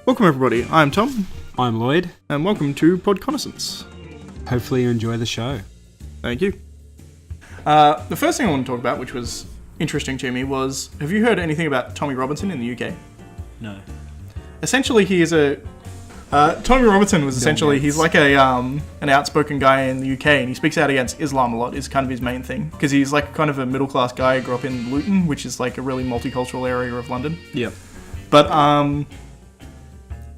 Welcome everybody, I'm Tom, I'm Lloyd. and welcome to PodConnaissance. Hopefully you enjoy the show. Thank you. The first thing I want to talk about, which was interesting to me, was, have you heard anything about Tommy Robinson in the UK? No. Essentially, he is Tommy Robinson was essentially, he's like an outspoken guy in the UK, and he speaks out against Islam a lot, is kind of his main thing. Because he's like kind of a middle-class guy who grew up in Luton, which is like a really multicultural area of London. Yep. But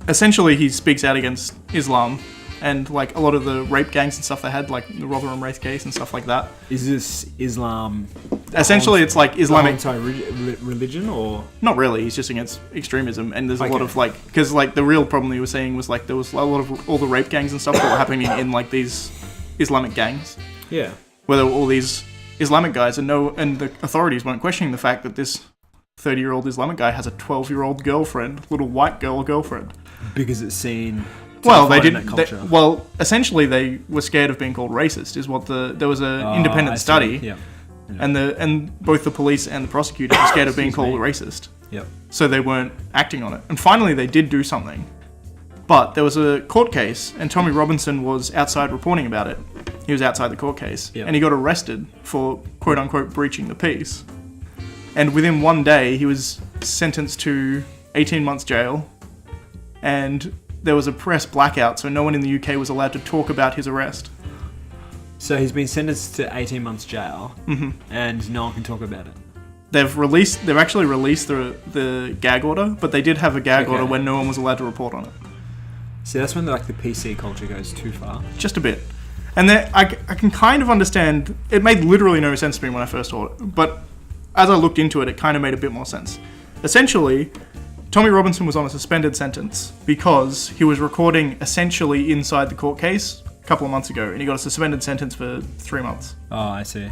essentially he speaks out against Islam and like a lot of the rape gangs and stuff they had, like the Rotherham race case and stuff like that. Is this Islam? Essentially it's like Islamic religion or? Not really, he's just against extremism, and there's a lot of like, because like the real problem he was saying was like there was a lot of all the rape gangs and stuff that were happening in like these Islamic gangs. Yeah. Where there were all these Islamic guys and the authorities weren't questioning the fact that this 30-year-old Islamic guy has a 12-year-old girlfriend, little white girlfriend. Because it's seen. Well, they didn't. Essentially, they were scared of being called racist. Is what there was an independent study, yeah. and both the police and the prosecutors were scared of being called racist. Yep. So they weren't acting on it. And finally, they did do something. But there was a court case, and Tommy Robinson was outside reporting about it. He was outside the court case, and he got arrested for quote unquote breaching the peace. And within one day, he was sentenced to 18 months jail, and there was a press blackout, so no one in the UK was allowed to talk about his arrest. So he's been sentenced to 18 months jail, and no one can talk about it. They've actually released the gag order, but they did have a gag order when no one was allowed to report on it. See, that's when like the PC culture goes too far. Just a bit. And I can kind of understand, it made literally no sense to me when I first saw it, but as I looked into it, it kind of made a bit more sense. Essentially, Tommy Robinson was on a suspended sentence because he was recording essentially inside the court case a couple of months ago, and he got a suspended sentence for 3 months. Oh, I see.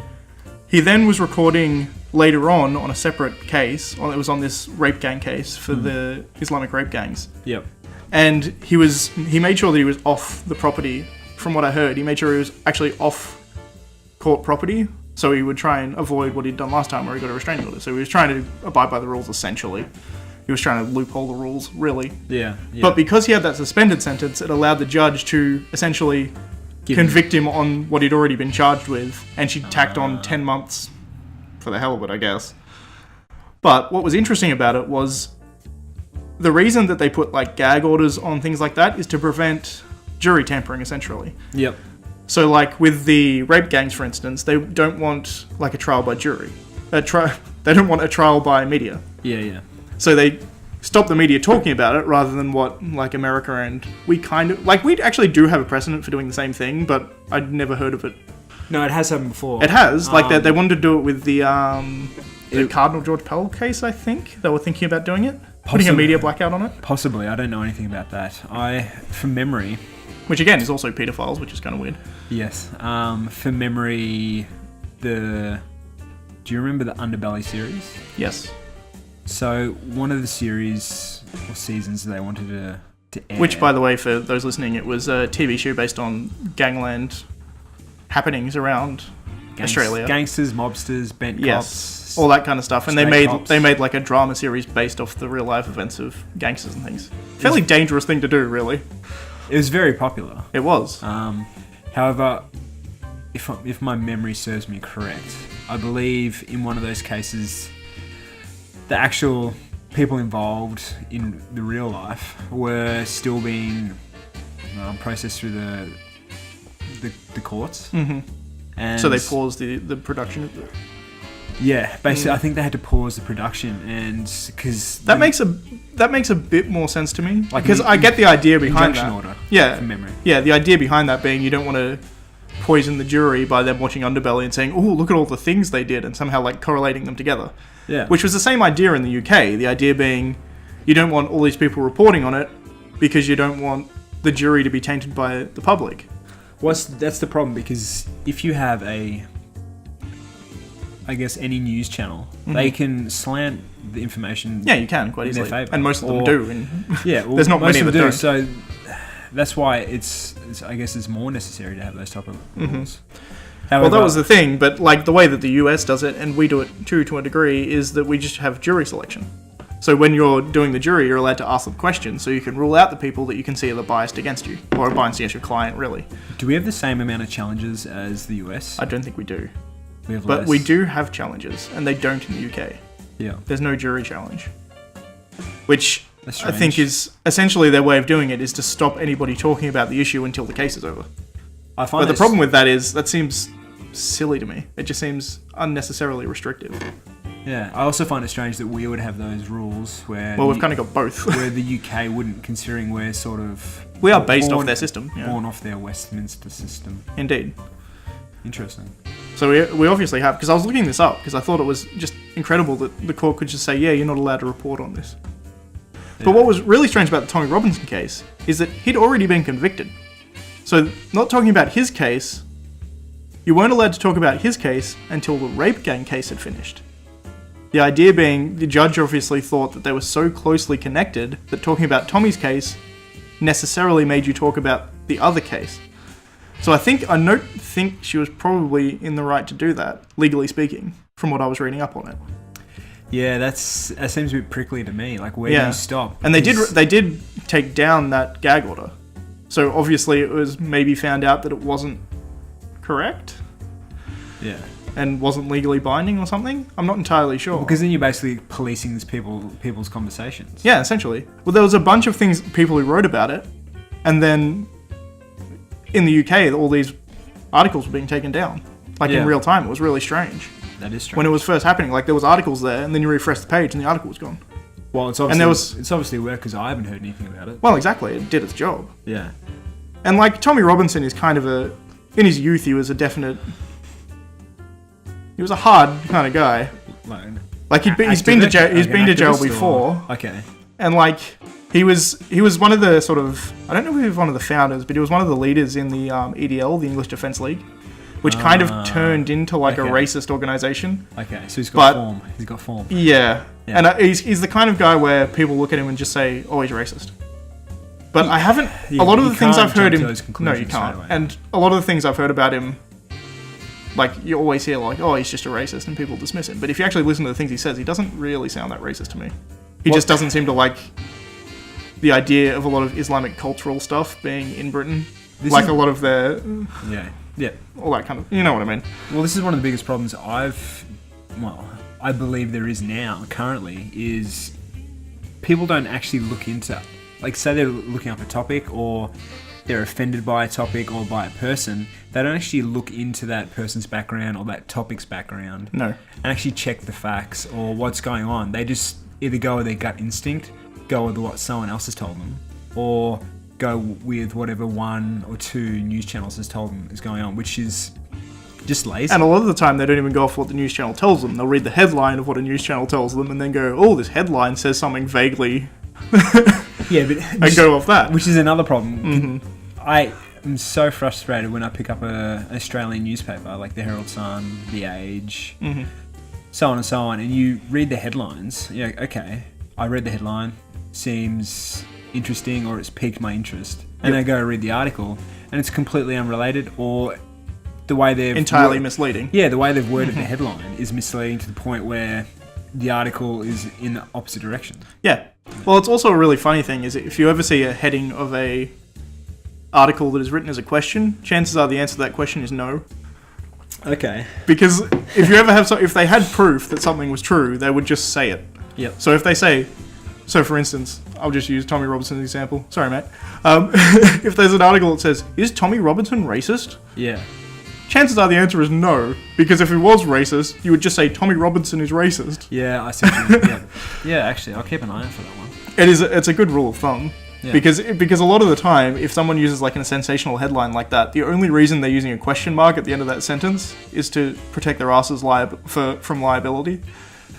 He then was recording later on a separate case. It was on this rape gang case for the Islamic rape gangs. Yep. And he made sure that he was off the property. From what I heard, he made sure he was actually off court property, so he would try and avoid what he'd done last time where he got a restraining order. So he was trying to abide by the rules, essentially. He was trying to loophole the rules, really. Yeah. But because he had that suspended sentence, it allowed the judge to essentially convict him on what he'd already been charged with, and she tacked on 10 months for the hell of it, I guess. But what was interesting about it was the reason that they put like gag orders on things like that is to prevent jury tampering, essentially. Yep. So like with the rape gangs, for instance, they don't want like a trial by jury. They don't want a trial by media. Yeah. So they stop the media talking about it rather than what like America, and we actually do have a precedent for doing the same thing, but I'd never heard of it. No, it has happened before. It has. They wanted to do it with the Cardinal George Pell case, I think. They were thinking about doing it. Putting a media blackout on it. Possibly. I don't know anything about that. From memory... Which again is also pedophiles, which is kind of weird. Yes. From memory, do you remember the Underbelly series? Yes. So one of the series or seasons they wanted to air. Which, by the way, for those listening, it was a TV show based on gangland happenings around Australia. Gangsters, mobsters, bent cops, all that kind of stuff. And they made like a drama series based off the real life events of gangsters and things. Fairly dangerous thing to do, really. It was very popular. It was. However, if my memory serves me correct, I believe in one of those cases, the actual people involved in the real life were still being processed through the courts. Mm-hmm. And so they paused the production of the... Yeah, basically, I think they had to pause the production, and because that makes a bit more sense to me. Because I get the idea behind that. Order, yeah, from memory. Yeah, the idea behind that being you don't want to poison the jury by them watching Underbelly and saying, "Oh, look at all the things they did," and somehow like correlating them together. Yeah, which was the same idea in the UK. The idea being you don't want all these people reporting on it because you don't want the jury to be tainted by the public. Well, that's the problem, because if you have any news channel, they can slant the information. Yeah, you can quite easily, and most of them do. There's not many that don't. So that's why it's more necessary to have those type of rules. However, well, that was the thing, but like the way that the US does it, and we do it too to a degree, is that we just have jury selection. So when you're doing the jury, you're allowed to ask them questions, so you can rule out the people that you can see are biased against you, or are biased against your client, really. Do we have the same amount of challenges as the US? I don't think we do. We have but less. we do have challenges, and they don't in the UK. Yeah. There's no jury challenge. Which That's I think is essentially their way of doing it, is to stop anybody talking about the issue until the case is over. But the problem with that is, that seems silly to me. It just seems unnecessarily restrictive. Yeah, I also find it strange that we would have those rules where... Well, we've kind of got both. where the UK wouldn't, considering we're sort of... We are based off their system. Yeah. Born off their Westminster system. Indeed. Interesting. So we obviously have... Because I was looking this up, because I thought it was just incredible that the court could just say, yeah, you're not allowed to report on this. Yeah. But what was really strange about the Tommy Robinson case is that he'd already been convicted. So, not talking about his case, you weren't allowed to talk about his case until the rape gang case had finished. The idea being, the judge obviously thought that they were so closely connected that talking about Tommy's case necessarily made you talk about the other case. So I don't think she was probably in the right to do that, legally speaking, from what I was reading up on it. Yeah, that seems a bit prickly to me. Like, where do you stop? And they did take down that gag order. So obviously it was maybe found out that it wasn't correct. Yeah. And wasn't legally binding or something? I'm not entirely sure. Because then you're basically policing these people's conversations. Yeah, essentially. Well, there was a bunch of people who wrote about it, and then in the UK, all these articles were being taken down. In real time. It was really strange. That is strange. When it was first happening, there was articles there, and then you refresh the page, and the article was gone. Well, it's obviously work, because I haven't heard anything about it. Well, exactly. It did its job. Yeah. And, Tommy Robinson is kind of in his youth, he was a definite... He was a hard kind of guy. He's been to jail before. Okay. And he was one of the sort of, I don't know if he was one of the founders, but he was one of the leaders in the EDL, the English Defence League, which kind of turned into a racist organisation. Okay, so he's got form. He's got form. Yeah. And he's the kind of guy where people look at him and just say, oh, he's racist. But I haven't, a lot of the things I've heard him, no, you can't. And a lot of the things I've heard about him, you always hear oh, he's just a racist, and people dismiss him. But if you actually listen to the things he says, he doesn't really sound that racist to me. He just doesn't seem to like the idea of a lot of Islamic cultural stuff being in Britain. A lot of their... Yeah. All that kind of... You know what I mean. Well, this is one of the biggest problems I believe there is now, currently, is people don't actually look into... say they're looking up a topic, or they're offended by a topic or by a person, they don't actually look into that person's background or that topic's background. No. And actually check the facts or what's going on. They just either go with their gut instinct, go with what someone else has told them, or go with whatever one or two news channels has told them is going on, which is just lazy. And a lot of the time they don't even go off what the news channel tells them. They'll read the headline of what a news channel tells them and then go, oh, this headline says something vaguely... Yeah, but and go off that, which is another problem. Mm-hmm. I am so frustrated when I pick up an Australian newspaper like the Herald Sun, The Age, mm-hmm. so on and so on, and you read the headlines. Yeah, okay, I read the headline, seems interesting, or it's piqued my interest, and I go read the article, and it's completely unrelated, or the way they've entirely misleading. Yeah, the way they've worded the headline is misleading to the point where the article is in the opposite direction. Yeah. Well, it's also a really funny thing is if you ever see a heading of a article that is written as a question, chances are the answer to that question is no. Okay. Because if you ever have if they had proof that something was true, they would just say it. Yep. So if they say, for instance, I'll just use Tommy Robinson as an example. Sorry, mate. If there's an article that says, "Is Tommy Robinson racist?" Yeah. Chances are the answer is no, because if he was racist, you would just say Tommy Robinson is racist. Yeah, I see what you mean. Yeah, actually, I'll keep an eye out for that one. It's a good rule of thumb. Yeah. Because a lot of the time, if someone uses a sensational headline like that, the only reason they're using a question mark at the end of that sentence is to protect their asses from liability,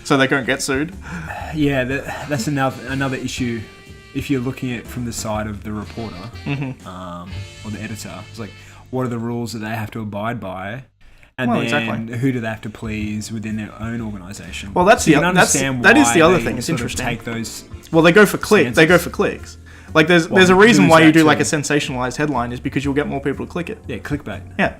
so they don't get sued. Yeah, that's another issue. If you're looking at it from the side of the reporter, mm-hmm. Or the editor, it's what are the rules that they have to abide by, and then who do they have to please within their own organisation? Well, that is the other thing. It's interesting. Take those. Well, they go for clicks. They go for clicks. There's a reason why you do a sensationalized headline is because you'll get more people to click it. Yeah, clickbait. Yeah,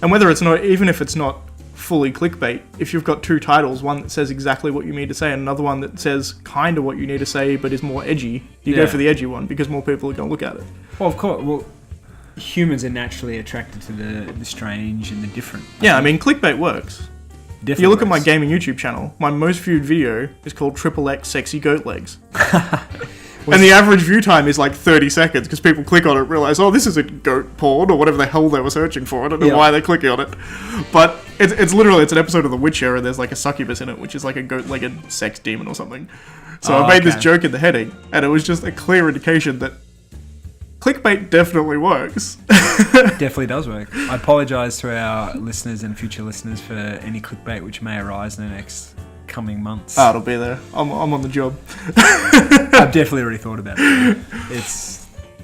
and whether it's not, even if it's not fully clickbait if you've got two titles, one that says exactly what you need to say and another one that says kind of what you need to say but is more edgy. You go for the edgy one because more people are going to look at it. Well, of course. Well, humans are naturally attracted to the strange and the different. I mean, clickbait works. Definitely you look at works. my gaming YouTube channel, my most viewed video is called XXX Sexy Goat Legs. And the average view time is like 30 seconds because people click on it and realize, oh, this is a goat porn or whatever the hell they were searching for. I don't know why they're clicking on it. But it's literally, it's an episode of The Witcher and there's like a succubus in it, which is like a goat-legged sex demon or something. So I made this joke in the heading and it was just a clear indication that clickbait definitely works. Definitely does work. I apologise to our listeners and future listeners for any clickbait which may arise in the next coming months. It'll be there. I'm on the job. I've definitely already thought about it.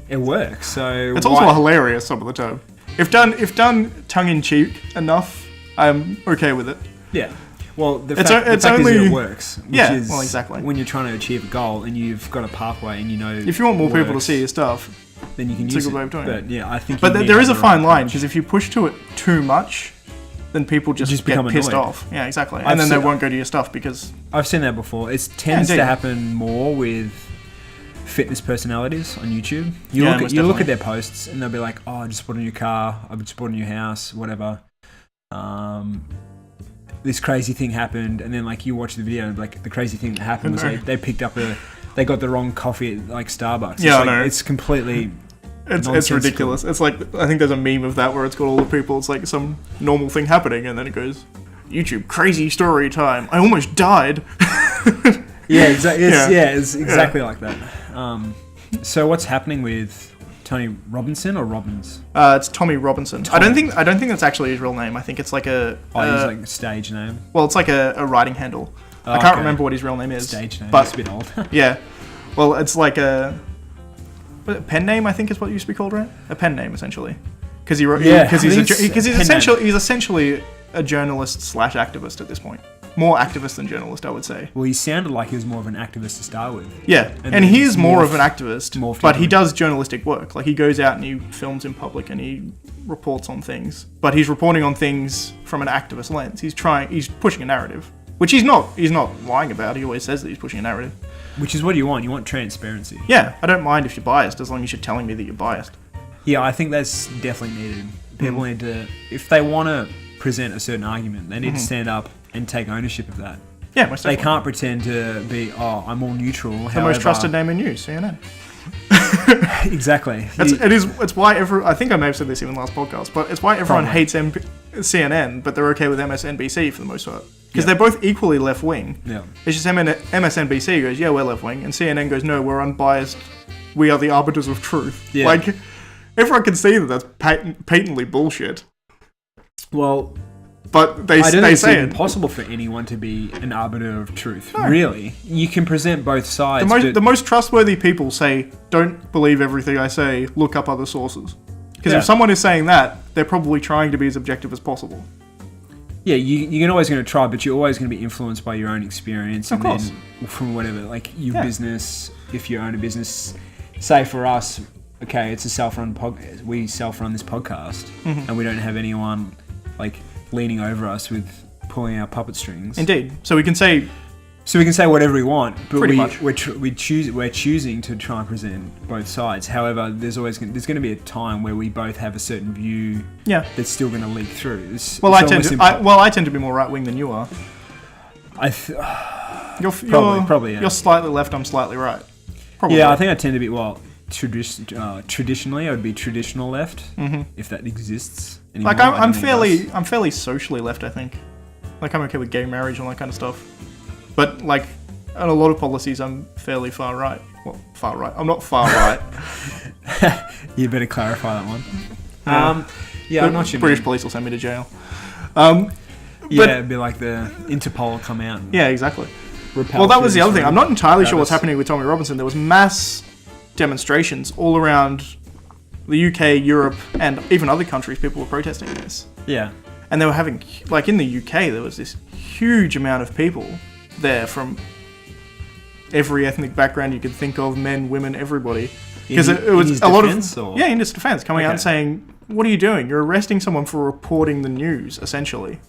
It works. So it's also hilarious some of the time. If done tongue in cheek enough, I'm okay with it. Yeah. Well, the fact is it works. Which is well, exactly. When you're trying to achieve a goal and you've got a pathway and you know if you want more people to see your stuff, then you can use it. But yeah, I think. But there is a fine line because if you push to it too much, then people just get pissed annoyed. off. Yeah, exactly. And then they won't go to your stuff because I've seen that before. It tends to happen more with fitness personalities on YouTube. You look at their posts and they'll be like, "Oh, I just bought a new car. I just bought a new house. Whatever." This crazy thing happened, and then like you watch the video, and like the crazy thing that happened was they picked up they got the wrong coffee at like Starbucks. Yeah, I know. It's completely. It's ridiculous. It's like, I think there's a meme of that where it's got all the people, it's like some normal thing happening, and then it goes, YouTube, crazy story time. I almost died. Yeah, exactly. It's exactly like that. So what's happening with Tony Robinson or Robbins? It's Tommy Robinson. I don't think that's actually his real name. I think it's like he's like a stage name. Well, it's like a writing handle. I can't remember what his real name is. Stage name. But it's a bit old. Yeah. Well, it's like a pen name, I think is what it used to be called, right? A pen name, essentially. Because he's essentially a journalist / activist at this point. More activist than journalist, I would say. Well, he sounded like he was more of an activist to start with. Yeah, and he is more of an activist, but he does journalistic work. Like, he goes out and he films in public and he reports on things. But he's reporting on things from an activist lens. He's pushing a narrative. Which he's not lying about. He always says that he's pushing a narrative. Which is what you want. You want transparency. Yeah, I don't mind if you're biased, as long as you're telling me that you're biased. Yeah, I think that's definitely needed. People need to, if they want to present a certain argument, they need to stand up and take ownership of that. Yeah, most definitely. They can't pretend to be, I'm all neutral. The most trusted name in news, CNN. Exactly. It's why I think I may have said this even last podcast, but it's why everyone hates CNN, but they're okay with MSNBC for the most part. Because they're both equally left-wing. Yeah. It's just MSNBC goes, yeah, we're left-wing, and CNN goes, no, we're unbiased. We are the arbiters of truth. Yeah. Like, everyone can see that that's patently bullshit. Well, but they I don't think say it's impossible for anyone to be an arbiter of truth. No. Really. You can present both sides. The most trustworthy people say, don't believe everything I say, look up other sources. Because if someone is saying that, they're probably trying to be as objective as possible. Yeah, you're always going to try, but you're always going to be influenced by your own experience. Of course. Then from whatever, like your business, if you own a business, say for us, okay, it's a self-run podcast. We self-run this podcast, and we don't have anyone like leaning over us with pulling our puppet strings. Indeed. So we can say whatever we want, but pretty much. we're choosing to try and present both sides. However, there's going to be a time where we both have a certain view that's still going to leak through. I tend to be more right wing than you are. Probably. You're slightly left. I'm slightly right. Probably. Yeah, I think I tend to be traditionally. I would be traditional left if that exists anymore. Like I'm fairly socially left. I think. Like I'm okay with gay marriage and all that kind of stuff. But, like, on a lot of policies, I'm fairly far right. Well, far right. I'm not far right. You better clarify that one. I'm not sure. British police will send me to jail. It'd be like the Interpol come out. Yeah, exactly. Well, that was the other thing. I'm not entirely sure what's happening with Tommy Robinson. There was mass demonstrations all around the UK, Europe, and even other countries. People were protesting this. Yeah. And they were having, like, in the UK, there was this huge amount of people there from every ethnic background you could think of, men, women, everybody. Because it was a lot of in his defense, coming out and saying, "What are you doing? You're arresting someone for reporting the news, essentially."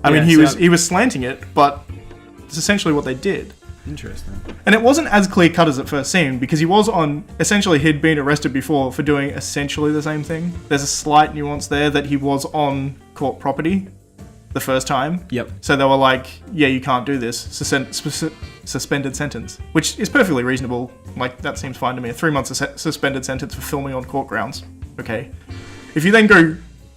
I mean, he was slanting it, but it's essentially what they did. Interesting. And it wasn't as clear cut as it first seemed, because he'd been arrested before for doing essentially the same thing. There's a slight nuance there that he was on court property the first time. Yep. So they were like, yeah, you can't do this. Suspended sentence, which is perfectly reasonable. Like, that seems fine to me. A 3-month suspended sentence for filming on court grounds. Okay. If you then go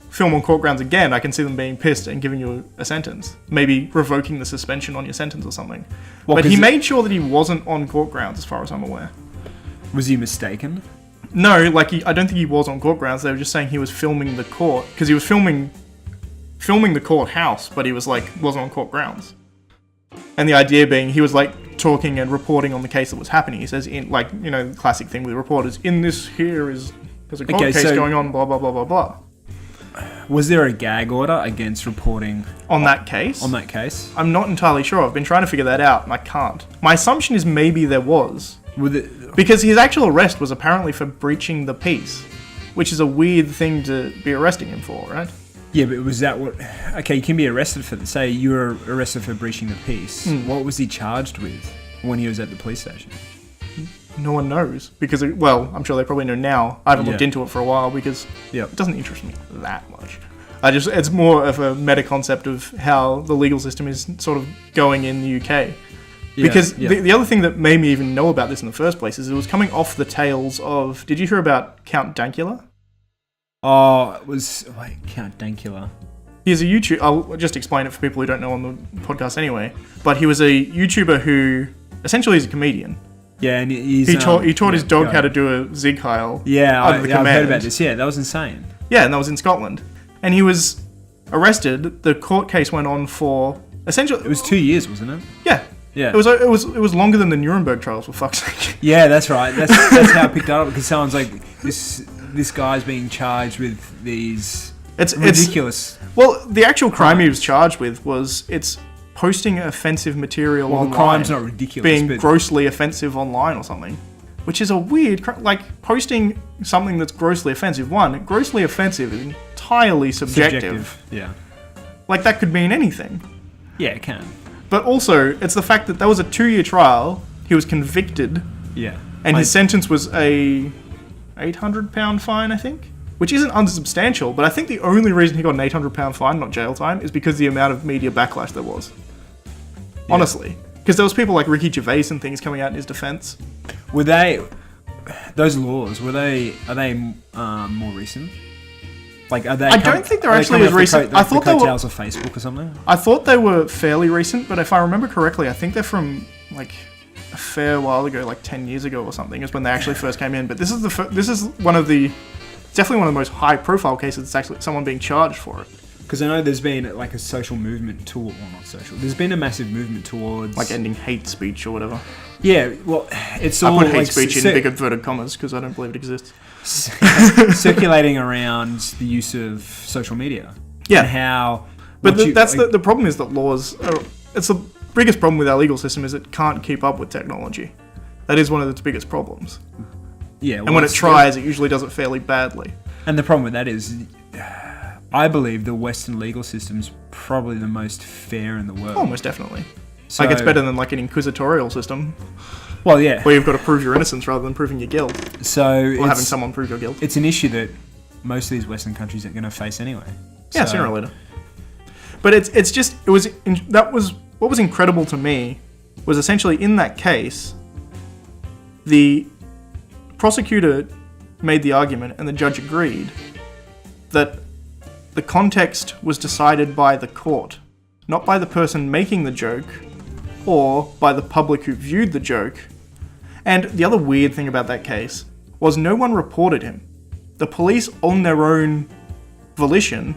film on court grounds again, I can see them being pissed and giving you a sentence. Maybe revoking the suspension on your sentence or something. Well, but he made sure that he wasn't on court grounds, as far as I'm aware. Was he mistaken? No, I don't think he was on court grounds. They were just saying he was filming the court, because he was filming the courthouse, but he was wasn't on court grounds. And the idea being, he was talking and reporting on the case that was happening. He says, the classic thing with reporters, there's a court case going on, blah, blah, blah, blah, blah. Was there a gag order against reporting on that case? On that case? I'm not entirely sure. I've been trying to figure that out, and I can't. My assumption is maybe there was. Because his actual arrest was apparently for breaching the peace, which is a weird thing to be arresting him for, right? Yeah, but was that what... Okay, you can be arrested for... Say you were arrested for breaching the peace. What was he charged with when he was at the police station? No one knows. Because, I'm sure they probably know now. I haven't looked into it for a while because it doesn't interest me that much. It's more of a meta concept of how the legal system is sort of going in the UK. Because the other thing that made me even know about this in the first place is it was coming off the tails of... Did you hear about Count Dankular? Oh, it was... Wait, Count Dankular. He's a YouTuber... I'll just explain it for people who don't know on the podcast anyway. But he was a YouTuber who essentially is a comedian. Yeah, and he taught his dog how to do a Zig Heil. Yeah, I've heard about this. Yeah, that was insane. Yeah, and that was in Scotland. And he was arrested. The court case went on for essentially... It was 2 years, wasn't it? Yeah. Yeah. It was longer than the Nuremberg trials, for fuck's sake. Yeah, that's right. That's how I picked up, because someone's like, this guy's being charged with these ridiculous... Well, the actual crime he was charged with was posting offensive material online. The crime's not ridiculous, being grossly offensive online or something. Which is a weird... posting something that's grossly offensive. Grossly offensive is entirely subjective. Yeah. That could mean anything. Yeah, it can. But also, it's the fact that was a 2-year trial. He was convicted. Yeah. And his sentence was a £800 fine, I think. Which isn't unsubstantial, but I think the only reason he got an £800 fine, not jail time, is because the amount of media backlash there was. Yeah. Honestly. Because there was people like Ricky Gervais and things coming out in his defense. Were they... Those laws, are they more recent? Are they... I don't think they're actually as recent. I thought they were... of Facebook or something? I thought they were fairly recent, but if I remember correctly, I think they're from, a fair while ago, 10 years ago or something, is when they actually first came in. But this is one of the... It's definitely one of the most high-profile cases. It's actually someone being charged for it. Because I know there's been a social movement toward... Well, not social. There's been a massive movement towards... ending hate speech or whatever. Yeah, well, it's all... I put hate speech in big inverted commas because I don't believe it exists. Circulating around the use of social media. Yeah. And how... But the problem is that laws... It's the biggest problem with our legal system is it can't keep up with technology. That is one of its biggest problems. Yeah. Well, and when it tries, it usually does it fairly badly. And the problem with that is... I believe the Western legal system's probably the most fair in the world. Oh, most definitely. So, it's better than an inquisitorial system. Well, yeah. Where you've got to prove your innocence rather than proving your guilt. Or having someone prove your guilt. It's an issue that most of these Western countries are going to face anyway. Yeah, sooner or later. But that was what was incredible to me was essentially in that case, the prosecutor made the argument and the judge agreed that the context was decided by the court, not by the person making the joke or by the public who viewed the joke. And the other weird thing about that case was no one reported him. The police, on their own volition,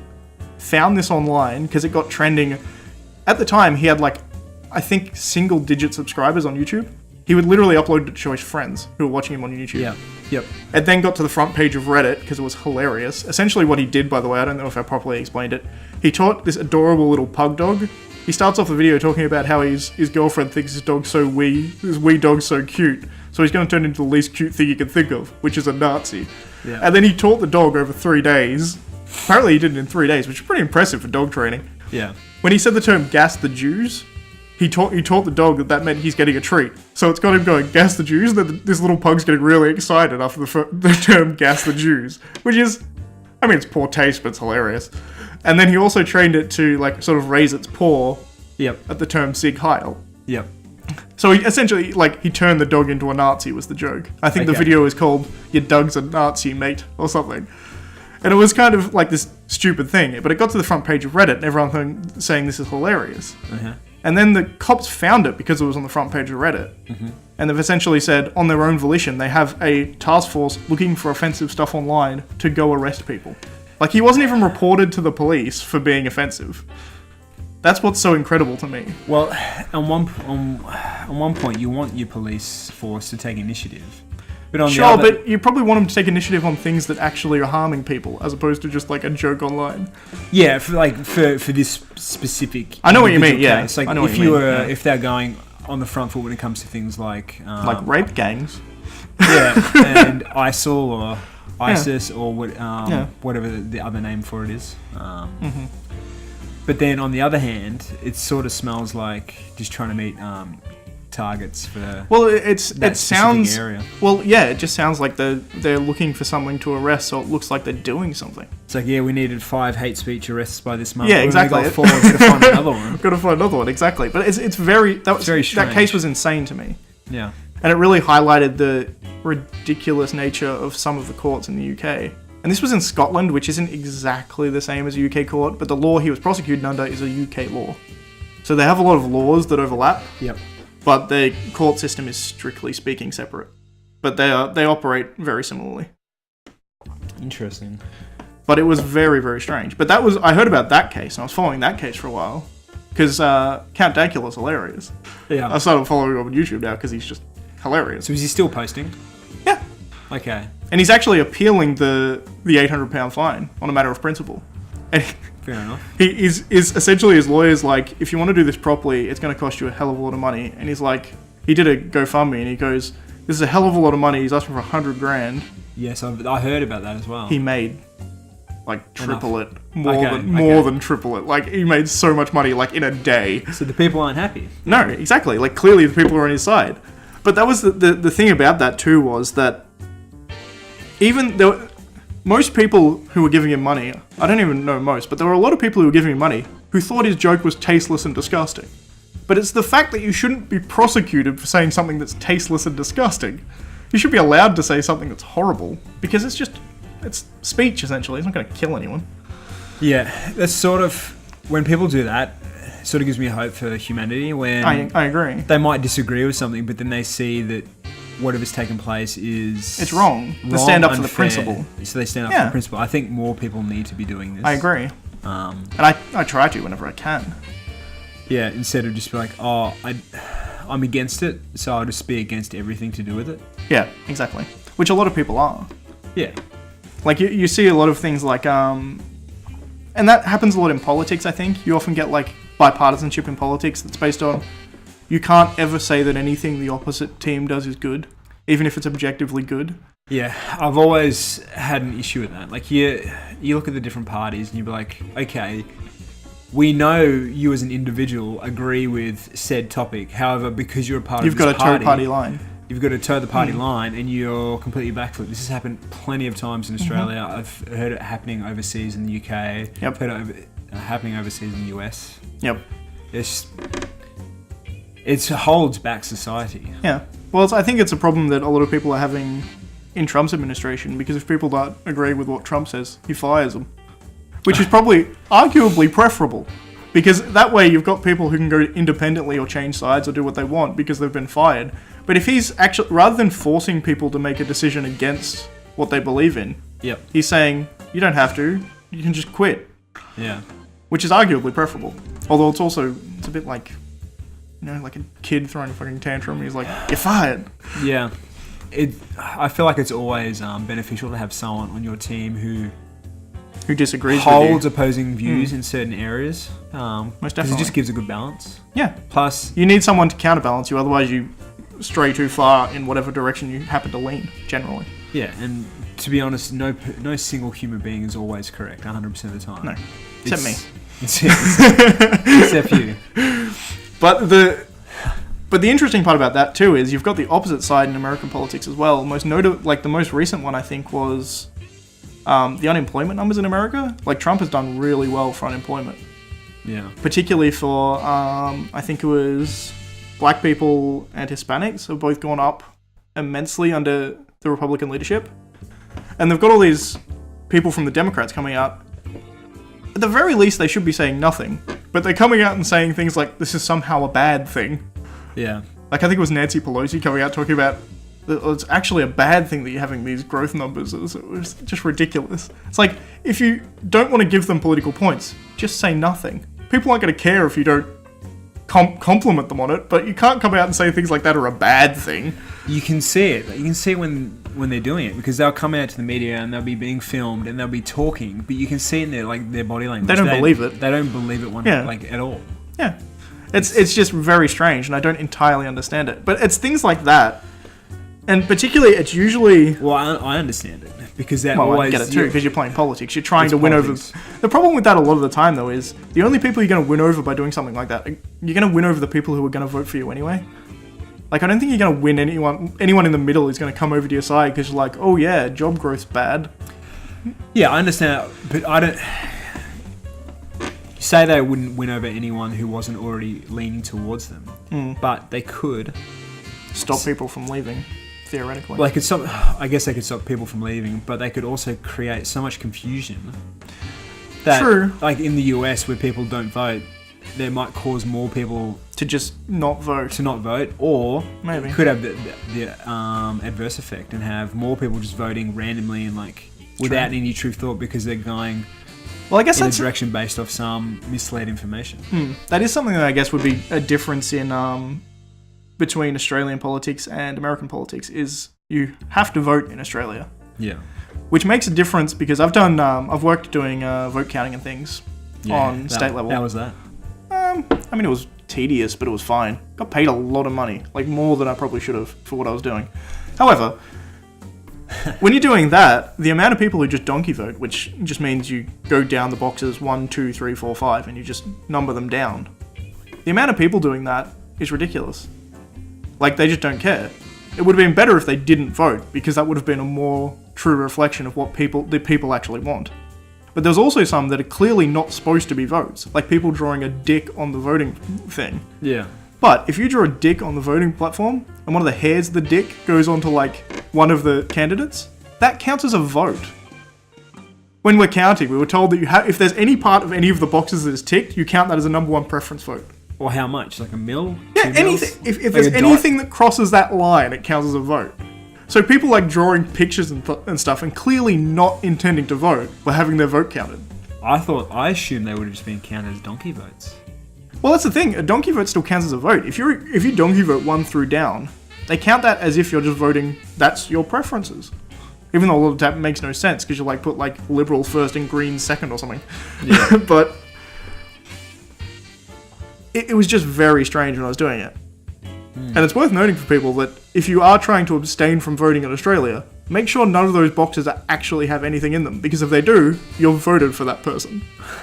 found this online because it got trending. At the time, he had I think single-digit subscribers on YouTube. He would literally upload it to show his friends who were watching him on YouTube. Yeah. Yep. It then got to the front page of Reddit because it was hilarious. Essentially what he did, by the way, I don't know if I properly explained it, he taught this adorable little pug dog. He starts off the video talking about how his girlfriend thinks his dog's so his wee dog's so cute, so he's going to turn into the least cute thing he can think of, which is a Nazi. Yeah. And then he taught the dog over 3 days. Apparently he did it in 3 days, which is pretty impressive for dog training. Yeah. When he said the term "gas the Jews," he taught the dog that meant he's getting a treat. So it's got him going "gas the Jews," and then this little pug's getting really excited after the term "gas the Jews," which is, I mean, it's poor taste, but it's hilarious. And then he also trained it to like sort of raise its paw. Yep. At the term "Sieg Heil." Yep. So he essentially, like, he turned the dog into a Nazi was the joke. I think the video is called "Your Dog's a Nazi, Mate," or something. And it was kind of like this stupid thing, but it got to the front page of Reddit and everyone saying this is hilarious. Uh-huh. And then the cops found it because it was on the front page of Reddit. Mm-hmm. And they've essentially said, on their own volition, they have a task force looking for offensive stuff online to go arrest people. Like, he wasn't even reported to the police for being offensive. That's what's so incredible to me. Well, on one point, you want your police force to take initiative. But on the other... but you probably want them to take initiative on things that actually are harming people, as opposed to just like a joke online. Yeah, for this specific. I know what you mean. Yeah, case. Like I know if if they're going on the front foot when it comes to things like rape gangs. Yeah, and ISIL or ISIS or whatever the other name for it is. But then on the other hand, it sort of smells like just trying to meet targets for it sounds area. Well, yeah, it just sounds like they're looking for something to arrest, so it looks like they're doing something. It's like, yeah, we needed 5 hate speech arrests by this month. Yeah, exactly. We got 4. We've got to find another one. Got to find another one, exactly. But it's very very strange. That case was insane to me. Yeah, and it really highlighted the ridiculous nature of some of the courts in the UK. And this was in Scotland, which isn't exactly the same as a UK court, but the law he was prosecuted under is a UK law. So they have a lot of laws that overlap. Yep. But their court system is strictly speaking separate. But they operate very similarly. Interesting. But it was very, very strange. But I heard about that case, and I was following that case for a while. Because Count Dankular's hilarious. Yeah. I started following him on YouTube now because he's just hilarious. So is he still posting? Yeah. Okay. And he's actually appealing the £800 fine on a matter of principle. And fair enough. He is essentially, his lawyer's like, if you want to do this properly, it's going to cost you a hell of a lot of money. And he's like, he did a GoFundMe and he goes, this is a hell of a lot of money. He's asking for $100,000. Yes, I heard about that as well. He made like triple it, more than triple it. Like, he made so much money like in a day. So the people aren't happy. No, exactly. Like, clearly the people are on his side. But that was the thing about that too, was that even though most people who were giving him money, I don't even know most, but there were a lot of people who were giving him money who thought his joke was tasteless and disgusting. But it's the fact that you shouldn't be prosecuted for saying something that's tasteless and disgusting. You should be allowed to say something that's horrible, because it's speech, essentially. It's not going to kill anyone. Yeah, that's sort of, when people do that, it sort of gives me hope for humanity, when I agree. They might disagree with something, but then they see that whatever's taken place is... It's wrong. They stand up for the principle. So they stand up for the principle. I think more people need to be doing this. I agree. And I try to whenever I can. Yeah, instead of just be like, I'm against it, so I'll just be against everything to do with it. Yeah, exactly. Which a lot of people are. Yeah. Like, you see a lot of things like... And that happens a lot in politics, I think. You often get, like, bipartisanship in politics that's based on... You can't ever say that anything the opposite team does is good, even if it's objectively good. Yeah, I've always had an issue with that. Like, you look at the different parties and you'd be like, okay, we know you as an individual agree with said topic. However, because you're a part of this party... You've got to toe party line. You've got to toe the party line and you're completely backfoot. This has happened plenty of times in Australia. I've heard it happening overseas in the UK. Yep. I've heard it happening overseas in the US. Yep. It holds back society. Yeah. Well, I think it's a problem that a lot of people are having in Trump's administration, because if people don't agree with what Trump says, he fires them. Which is probably arguably preferable, because that way you've got people who can go independently or change sides or do what they want because they've been fired. But if he's actually, rather than forcing people to make a decision against what they believe in, yep, he's saying, you don't have to, you can just quit. Yeah. Which is arguably preferable. Although it's a bit like... like a kid throwing a fucking tantrum. He's like, you're fired. Yeah. I feel like it's always beneficial to have someone on your team who disagrees holds with you. Opposing views in certain areas. Most definitely. Because it just gives a good balance. Yeah. Plus... You need someone to counterbalance you, otherwise you stray too far in whatever direction you happen to lean, generally. Yeah, and to be honest, no single human being is always correct 100% of the time. No. Except me. Except you. But the interesting part about that too is you've got the opposite side in American politics as well. The most recent one I think was the unemployment numbers in America. Like Trump has done really well for unemployment. Yeah. Particularly for I think it was black people and Hispanics have both gone up immensely under the Republican leadership. And they've got all these people from the Democrats coming out. At the very least, they should be saying nothing. But they're coming out and saying things like, this is somehow a bad thing. Yeah. Like, I think it was Nancy Pelosi coming out talking about, it's actually a bad thing that you're having these growth numbers. It was just ridiculous. It's like, if you don't want to give them political points, just say nothing. People aren't going to care if you don't compliment them on it, but you can't come out and say things like that are a bad thing. You can see it. You can see when they're doing it, because they'll come out to the media and they'll be being filmed and they'll be talking, but you can see in their body language. They don't believe it. They don't believe it at all. Yeah. It's just very strange, and I don't entirely understand it. But it's things like that, and particularly it's usually... Well, I understand it, because that I get it too, because you're playing politics. You're trying to win over... The problem with that a lot of the time, though, is the only people you're going to win over by doing something like that, you're going to win over the people who are going to vote for you anyway. Like, I don't think you're going to win anyone in the middle who's going to come over to your side because you're like, oh yeah, job growth's bad. Yeah, I understand, but I don't... You say they wouldn't win over anyone who wasn't already leaning towards them, but they could... Stop people from leaving, theoretically. Well, I guess they could stop people from leaving, but they could also create so much confusion that, True. Like in the US where people don't vote, they might cause more people to just not vote. Or maybe could have the adverse effect and have more people just voting randomly and without any true thought because they're going I guess in that's a direction based off some misled information. That is something that I guess would be a difference in between Australian politics and American politics is you have to vote in Australia. Yeah. Which makes a difference because I've worked doing vote counting and things on state level. How was that? I mean, it was tedious, but it was fine. Got paid a lot of money, like more than I probably should have for what I was doing. However, when you're doing that, the amount of people who just donkey vote, which just means you go down the boxes 1, 2, 3, 4, 5, and you just number them down. The amount of people doing that is ridiculous. Like, they just don't care. It would have been better if they didn't vote, because that would have been a more true reflection of what the people actually want. But there's also some that are clearly not supposed to be votes, like people drawing a dick on the voting thing. Yeah. But if you draw a dick on the voting platform, and one of the hairs of the dick goes onto one of the candidates, that counts as a vote. When we're counting, we were told that if there's any part of any of the boxes that is ticked, you count that as a number one preference vote. Or how much? Like a mil? Yeah, anything. If there's anything that crosses that line, it counts as a vote. So people drawing pictures and stuff and clearly not intending to vote were having their vote counted. I assumed they would have just been counted as donkey votes. Well, that's the thing. A donkey vote still counts as a vote. If you donkey vote 1 through down, they count that as if you're just voting. That's your preferences. Even though a lot of that makes no sense because you put Liberal first and Green second or something. Yeah. But it was just very strange when I was doing it. And it's worth noting for people that if you are trying to abstain from voting in Australia, make sure none of those boxes actually have anything in them. Because if they do, you've voted for that person,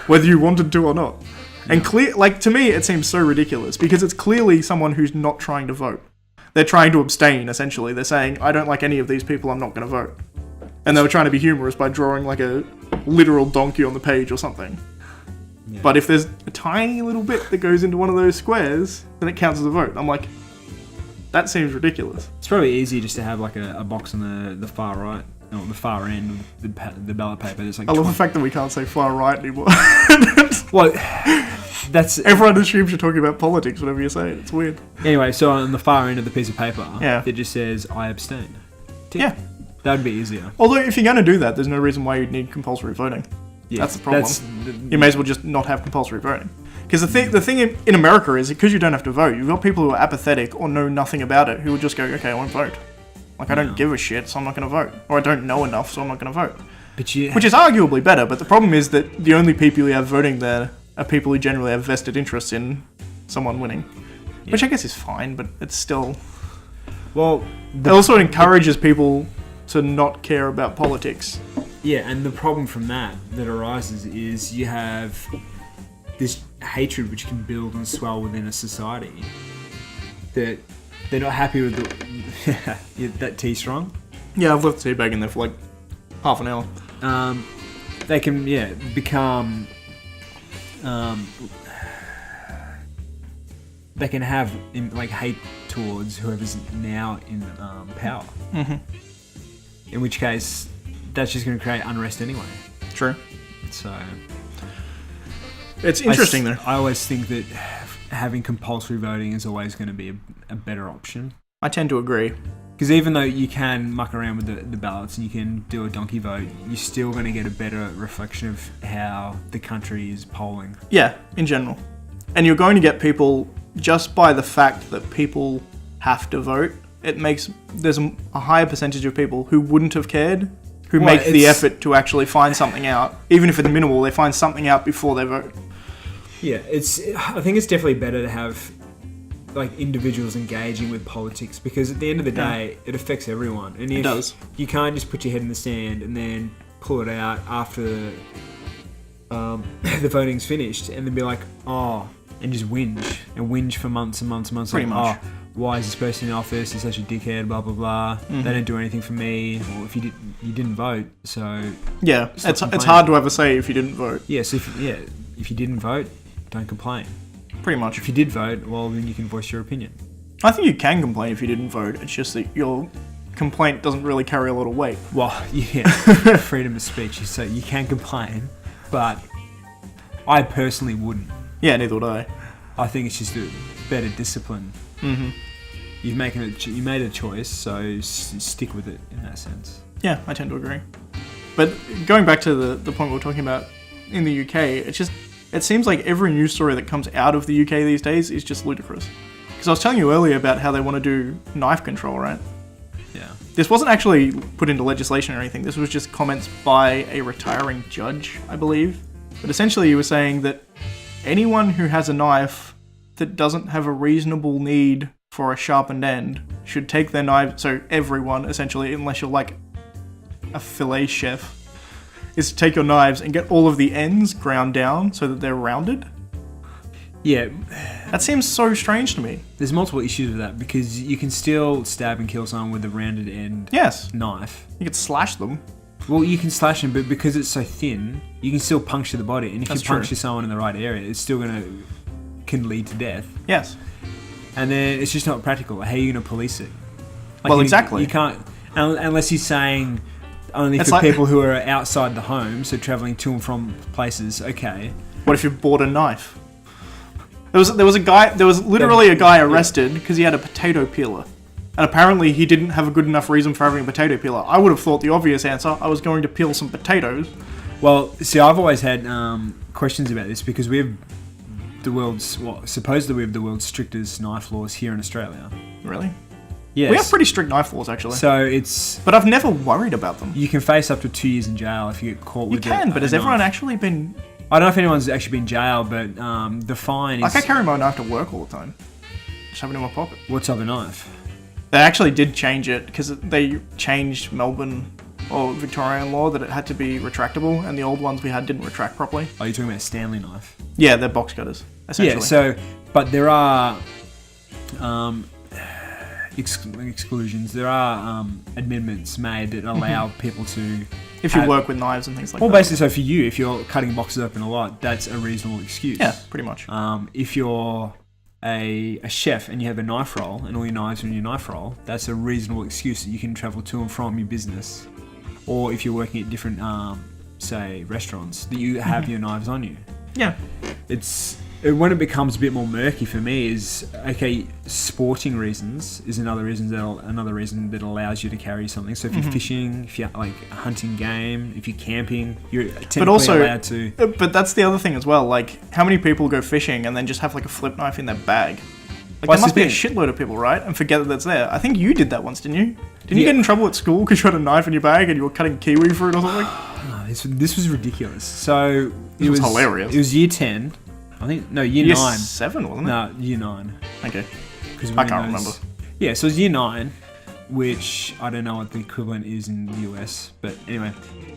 whether you wanted to or not. And to me, it seems so ridiculous because it's clearly someone who's not trying to vote. They're trying to abstain, essentially. They're saying, I don't like any of these people, I'm not going to vote. And they were trying to be humorous by drawing a literal donkey on the page or something. Yeah. But if there's a tiny little bit that goes into one of those squares, then it counts as a vote. I'm like, that seems ridiculous. It's probably easier just to have a box on the far right, or the far end of the ballot paper. There's I love the fact that we can't say far right anymore. Well, that's... Everyone assumes you're talking about politics whenever you say it. It's weird. Anyway, so on the far end of the piece of paper, yeah, it just says, I abstain. Tick. Yeah. That would be easier. Although, if you're going to do that, there's no reason why you'd need compulsory voting. Yeah, that's the problem. You may as well just not have compulsory voting. Because the thing in America is, because you don't have to vote, you've got people who are apathetic or know nothing about it who would just go, okay, I won't vote. I don't give a shit, so I'm not going to vote. Or I don't know enough, so I'm not going to vote. Which is arguably better, but the problem is that the only people you have voting there are people who generally have vested interests in someone winning. Yeah. Which I guess is fine, but it's still... Well, it also encourages people to not care about politics. Yeah, and the problem from that arises is you have this hatred which can build and swell within a society that they're not happy with that tea strong. Yeah, I've left the tea bag in there for like half an hour. They can become they can have like hate towards whoever's now in power. Mm-hmm. In which case, that's just going to create unrest anyway. True. So it's interesting though. I always think that having compulsory voting is always going to be a better option. I tend to agree. Because even though you can muck around with the ballots and you can do a donkey vote, you're still going to get a better reflection of how the country is polling. Yeah, in general. And you're going to get people, just by the fact that people have to vote, there's a higher percentage of people who wouldn't have cared, who make the effort to actually find something out. Even if it's minimal, they find something out before they vote. Yeah, I think it's definitely better to have like individuals engaging with politics, because at the end of the day, it affects everyone. And it does. You can't just put your head in the sand and then pull it out after the voting's finished and then be like, and just whinge for months and months and months. Pretty much. Why is this person in office? He's such a dickhead, blah, blah, blah. Mm-hmm. They don't do anything for me. Or if you didn't vote, so... Yeah, it's hard to ever say if you didn't vote. Yeah, so if you didn't vote, don't complain. Pretty much. If you did vote, well, then you can voice your opinion. I think you can complain if you didn't vote. It's just that your complaint doesn't really carry a lot of weight. Well, yeah, freedom of speech. So you can complain, but I personally wouldn't. Yeah, neither would I. I think it's just a better discipline. Mm-hmm. You made a choice, so stick with it in that sense. Yeah, I tend to agree. But going back to the point we were talking about in the UK, it seems like every news story that comes out of the UK these days is just ludicrous. Because I was telling you earlier about how they want to do knife control, right? Yeah. This wasn't actually put into legislation or anything. This was just comments by a retiring judge, I believe. But essentially he was saying that anyone who has a knife that doesn't have a reasonable need for a sharpened end should take their knife. So everyone, essentially, unless you're like a filet chef, is to take your knives and get all of the ends ground down so that they're rounded. Yeah. That seems so strange to me. There's multiple issues with that, because you can still stab and kill someone with a rounded end knife. You could slash them. Well, you can slash them, but because it's so thin, you can still puncture the body. And if That's you puncture someone in the right area, it's still can lead to death. Yes. And then it's just not practical. How are you going to police it? Exactly. You can't, unless he's saying only for people who are outside the home, so travelling to and from places. Okay. What if you bought a knife? There was literally a guy arrested because he had a potato peeler. And apparently he didn't have a good enough reason for having a potato peeler. I would have thought the obvious answer, I was going to peel some potatoes. Well, see, I've always had questions about this, because we have supposedly we have the world's strictest knife laws here in Australia. Really? Yes. We have pretty strict knife laws, actually. So But I've never worried about them. You can face up to 2 years in jail if you get caught with it. You can, but has everyone actually been... I don't know if anyone's actually been jailed, but the fine is... I carry my knife to work all the time. Just have it in my pocket. What type of knife? They actually did change it, because they changed Melbourne or Victorian law that it had to be retractable, and the old ones we had didn't retract properly. Oh, you're talking about a Stanley knife? Yeah, they're box cutters, essentially. Yeah, but there are exclusions. There are amendments made that allow people to... If you work with knives and things like that. Well, basically, so for you, if you're cutting boxes open a lot, that's a reasonable excuse. Yeah, pretty much. If you're a chef and you have a knife roll and all your knives are in your knife roll, that's a reasonable excuse that you can travel to and from your business. Or if you're working at different, say, restaurants, that you have your knives on you. Yeah. When it becomes a bit more murky for me is, okay, sporting reasons is another reason that allows you to carry something. So if you're fishing, if you're like hunting game, if you're camping, you're technically allowed to. But that's the other thing as well. Like, how many people go fishing and then just have like a flip knife in their bag? Like, there must be a shitload of people, right? And forget that that's there. I think you did that once, didn't you? Didn't you get in trouble at school because you had a knife in your bag and you were cutting kiwi fruit or something? No, this was ridiculous. So it was hilarious. It was year 10. I think, no, year 9. Year 7, wasn't it? No, year 9. Okay. I can't remember. Yeah, so it was year 9, which I don't know what the equivalent is in the US, but anyway.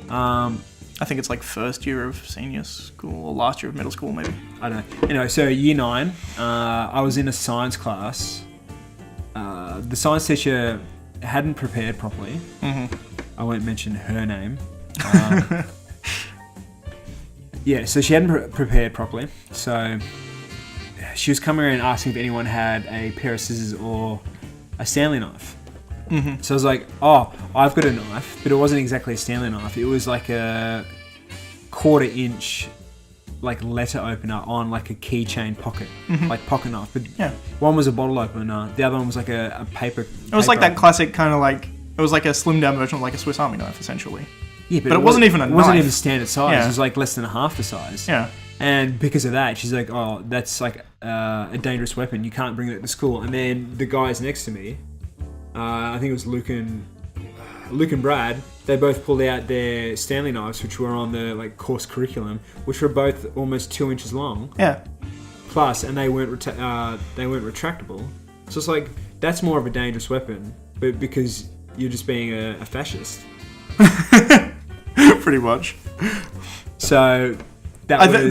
I I think it's like first year of senior school or last year of middle school, maybe. I don't know. Anyway, so year 9, I was in a science class. The science teacher hadn't prepared properly. Mm-hmm. I won't mention her name. Yeah, so she hadn't prepared properly. So she was coming around asking if anyone had a pair of scissors or a Stanley knife. Mm-hmm. So I was like, oh, I've got a knife, but it wasn't exactly a Stanley knife. It was like a 1/4 inch like letter opener on like a keychain pocket, like pocket knife. But one was a bottle opener, the other one was like a paper. It was like that classic kind of like, it was like a slimmed down version of like a Swiss Army knife, essentially. Yeah, but it wasn't even a knife. It wasn't even standard size. Yeah. It was like less than half the size. Yeah. And because of that, she's like, oh, that's like a dangerous weapon. You can't bring that to school. And then the guys next to me, I think it was Luke and Brad, they both pulled out their Stanley knives, which were on the like course curriculum, which were both almost 2 inches long. Yeah. Plus, and they weren't retractable. So it's like, that's more of a dangerous weapon, but because you're just being a fascist. Pretty much. So that was,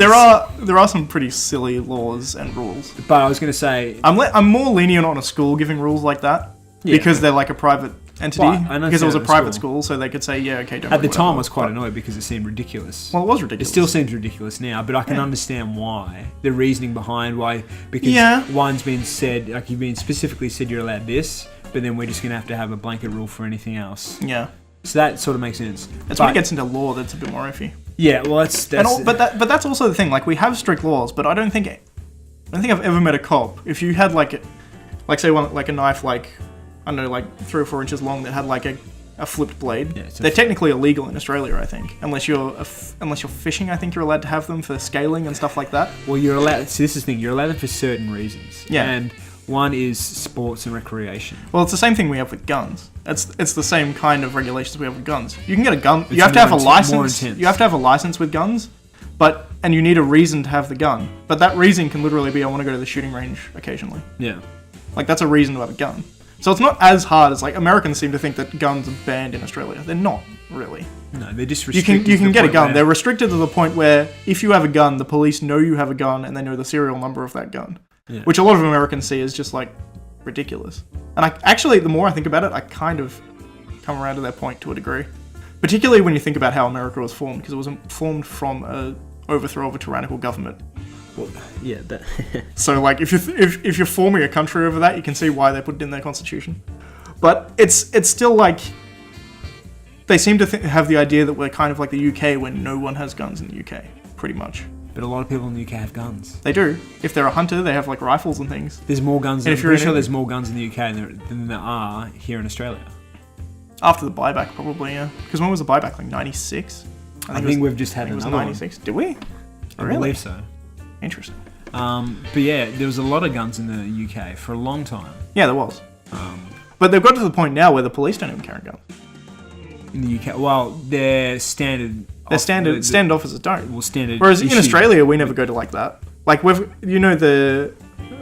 there are some pretty silly laws and rules. But I was going to say, I'm more lenient on a school giving rules like that because they're like a private entity. Because it was a private school, so they could say, yeah, okay, don't. At the time, I was quite annoyed because it seemed ridiculous. Well, it was ridiculous. It still seems ridiculous now, but I can understand why. The reasoning behind why, because one's been said, like you've been specifically said you're allowed this, but then we're just going to have a blanket rule for anything else. Yeah. So that sort of makes sense. It's when it gets into law that's a bit more iffy. Yeah, well, but that's also the thing. Like, we have strict laws, but I don't think I've ever met a cop. If you had like say one like a knife, like I don't know, like 3 or 4 inches long that had like a flipped blade. Yeah, they're technically illegal in Australia, I think, unless you're fishing. I think you're allowed to have them for scaling and stuff like that. Well, you're allowed. So this is the thing. You're allowed them for certain reasons. Yeah. And one is sports and recreation. Well, it's the same thing we have with guns. It's the same kind of regulations we have with guns. You can get a gun. You have to have a license. You have to have a license with guns, and you need a reason to have the gun. But that reason can literally be I want to go to the shooting range occasionally. Yeah. Like, that's a reason to have a gun. So it's not as hard as, like, Americans seem to think that guns are banned in Australia. They're not, really. No, they're just restricted. You can get a gun. They're restricted to the point where if you have a gun, the police know you have a gun and they know the serial number of that gun. Yeah. Which a lot of Americans see as just, like, ridiculous. And the more I think about it, I kind of come around to their point to a degree. Particularly when you think about how America was formed, because it was formed from an overthrow of a tyrannical government. Well, yeah, that. So, like, if you're forming a country over that, you can see why they put it in their constitution. But it's still like they seem to have the idea that we're kind of like the UK, where no one has guns in the UK, pretty much. But a lot of people in the UK have guns. They do. If they're a hunter, they have like rifles and things. There's more guns. I'm pretty sure there's more guns in the UK than there are here in Australia. After the buyback, probably, yeah. Because when was the buyback? Like 96? I think we've just had another one. 96. Did we? I believe so. Interesting. But yeah, there was a lot of guns in the UK for a long time. Yeah, there was. But they've got to the point now where the police don't even carry guns. In the UK, well, they're standard. Standard officers don't. Well, standard. Whereas in Australia, we never go to like that. Like the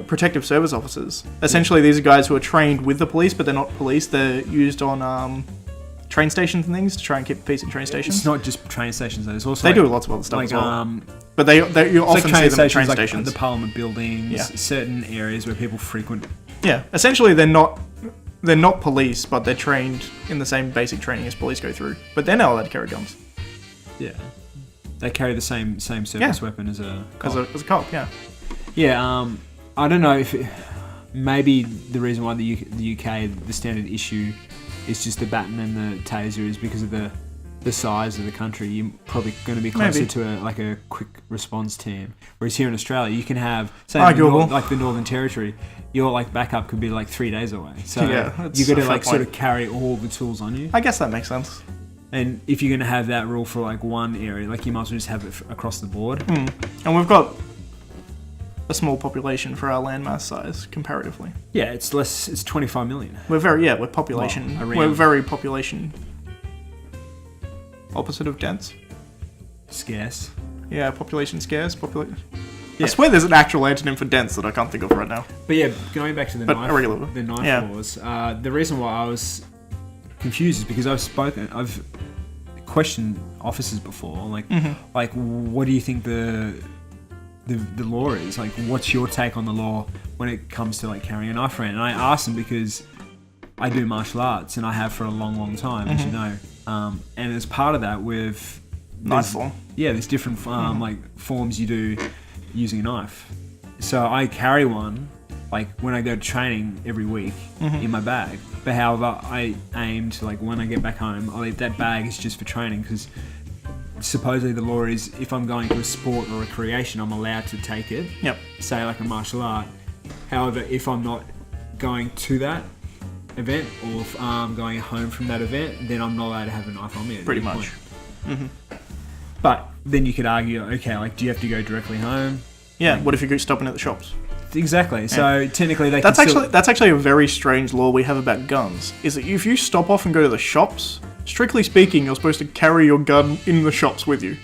protective service officers. Essentially, these are guys who are trained with the police, but they're not police. They're used on train stations and things to try and keep peace in train stations. It's not just train stations though. It's also they do lots of other stuff as well. But you often see them at train stations, like the Parliament buildings, certain areas where people frequent. Yeah, essentially they're not police, but they're trained in the same basic training as police go through. But they're not allowed to carry guns. Yeah, they carry the same service weapon as a cop. As a cop, yeah. Yeah, I don't know if maybe the reason why the UK the standard issue is just the baton and the taser is because of the size of the country. You're probably going to be closer to a quick response team. Whereas here in Australia, you can have like the Northern Territory. Your like backup could be like 3 days away. So you got to like sort of carry all the tools on you. I guess that makes sense. And if you're going to have that rule for like one area, like you might as well just have it across the board. And we've got a small population for our landmass size comparatively. Yeah, it's less. It's 25 million. We're population. We're very population. Opposite of dense. Scarce. Yeah, population scarce. Yeah. I swear there's an actual antonym for dense that I can't think of right now. But yeah, going back to the knife laws, the reason why I was confused is because I've questioned officers before, like what do you think the law is? Like, what's your take on the law when it comes to like carrying a knife around? And I asked them because I do martial arts and I have for a long time, as you know. And as part of that, with knife form. Yeah, there's different like forms you do using a knife. So I carry one like when I go to training every week in my bag. But however, I aim to, like, when I get back home, I'll leave that bag is just for training, because supposedly the law is if I'm going to a sport or recreation, I'm allowed to take it. Yep. Say like a martial art. However, if I'm not going to that event, or if I'm going home from that event, then I'm not allowed to have a knife on me. Pretty much. But then you could argue, okay, like, do you have to go directly home? Yeah. Like, what if you go stopping at the shops? Exactly. So technically, that's actually a very strange law we have about guns. Is that if you stop off and go to the shops, strictly speaking, you're supposed to carry your gun in the shops with you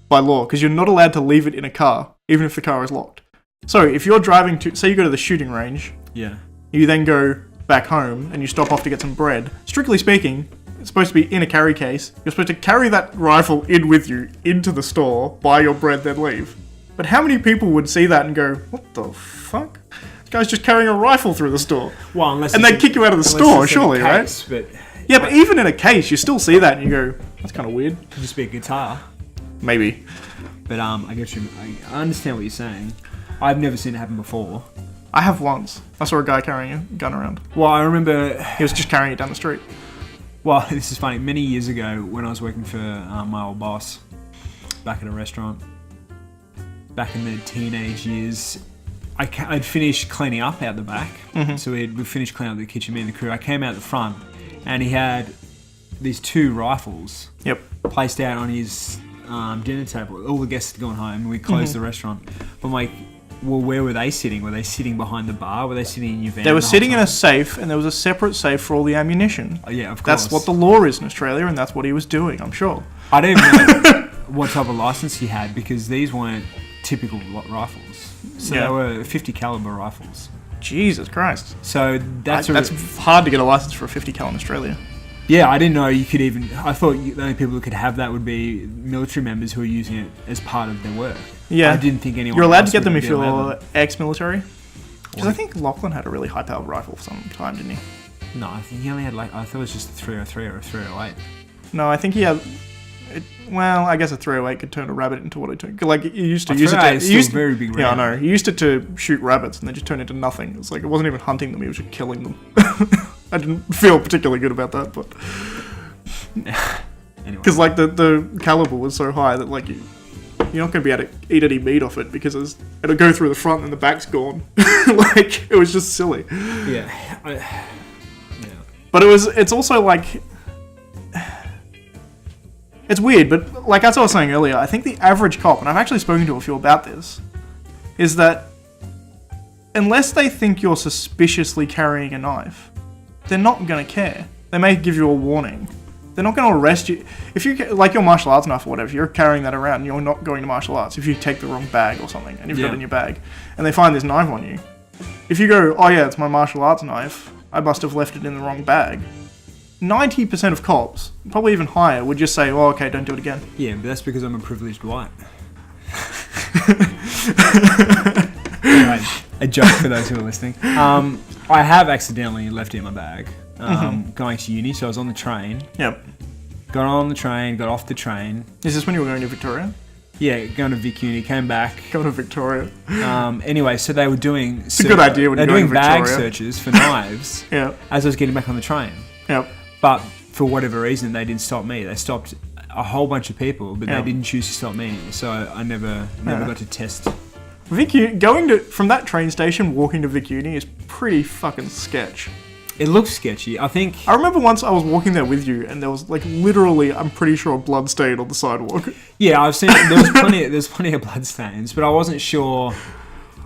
by law, because you're not allowed to leave it in a car, even if the car is locked. So if you're driving to, say, you go to the shooting range, you then go back home and you stop off to get some bread. Strictly speaking, it's supposed to be in a carry case. You're supposed to carry that rifle in with you into the store, buy your bread, then leave. But how many people would see that and go, what the fuck? This guy's just carrying a rifle through the store. Well, unless and they kick you out of the store, surely, case, right? But even in a case, you still see that and you go, that's kind of weird. Could just be a guitar. Maybe. But I get you. I understand what you're saying. I've never seen it happen before. I have once. I saw a guy carrying a gun around. Well, I remember... He was just carrying it down the street. Well, this is funny. Many years ago, when I was working for my old boss, back at a restaurant, back in the teenage years, I'd finished cleaning up out the back. So we'd finished cleaning up the kitchen, me and the crew. I came out the front, and he had these 2 rifles placed out on his dinner table. All the guests had gone home, and we closed the restaurant. But I'm like, well, where were they sitting? Were they sitting behind the bar? Were they sitting in your van? They were sitting in a safe, and there was a separate safe for all the ammunition. Oh, yeah, of course. That's what the law is in Australia, and that's what he was doing, I'm sure. I don't even know what type of license he had, because these weren't typical rifles. So they were 50 caliber rifles. Jesus Christ. So that's hard to get a license for a 50 cal in Australia. Yeah, I didn't know you could even... I thought the only people who could have that would be military members who are using it as part of their work. Yeah. I didn't think anyone... You're allowed to get them if you're ex-military. Because I think Lachlan had a really high-powered rifle for some time, didn't he? No, I think he only had I thought it was just a 303 or a 308. No, I think he had... Well, I guess a 308 could turn a rabbit into what it turned. Like, you used to use it to... very big round. Yeah, I know. He used it to shoot rabbits, and they just turned into nothing. It's like, it wasn't even hunting them, he was just killing them. I didn't feel particularly good about that, but... Anyway. Because, like, the caliber was so high that, like, you're not going to be able to eat any meat off it, because it'll go through the front and the back's gone. Like, it was just silly. Yeah. But it's also, like... It's weird, but like as I was saying earlier, I think the average cop, and I've actually spoken to a few about this, is that unless they think you're suspiciously carrying a knife, they're not going to care. They may give you a warning. They're not going to arrest you. If you, like your martial arts knife or whatever, if you're carrying that around and you're not going to martial arts, if you take the wrong bag or something and you've got it in your bag, and they find this knife on you, if you go, oh yeah, it's my martial arts knife, I must have left it in the wrong bag, 90% of cops, probably even higher, would just say, oh, okay, don't do it again. Yeah, but that's because I'm a privileged white. A joke for those who are listening. I have accidentally left it in my bag going to uni, so I was on the train. Yep. Got on the train, got off the train. Is this when you were going to Victoria? Yeah, going to Vic Uni, came back. Going to Victoria. Anyway, so they were doing... It's a good idea when you're going to Victoria. They're doing bag searches for knives as I was getting back on the train. Yep. But for whatever reason, they didn't stop me. They stopped a whole bunch of people, but they didn't choose to stop me. So I never got to test. From that train station, walking to Vic Uni is pretty fucking sketch. It looks sketchy. I remember once I was walking there with you, and there was like literally, I'm pretty sure, a blood stain on the sidewalk. Yeah, I've seen. There's plenty of blood stains, but I wasn't sure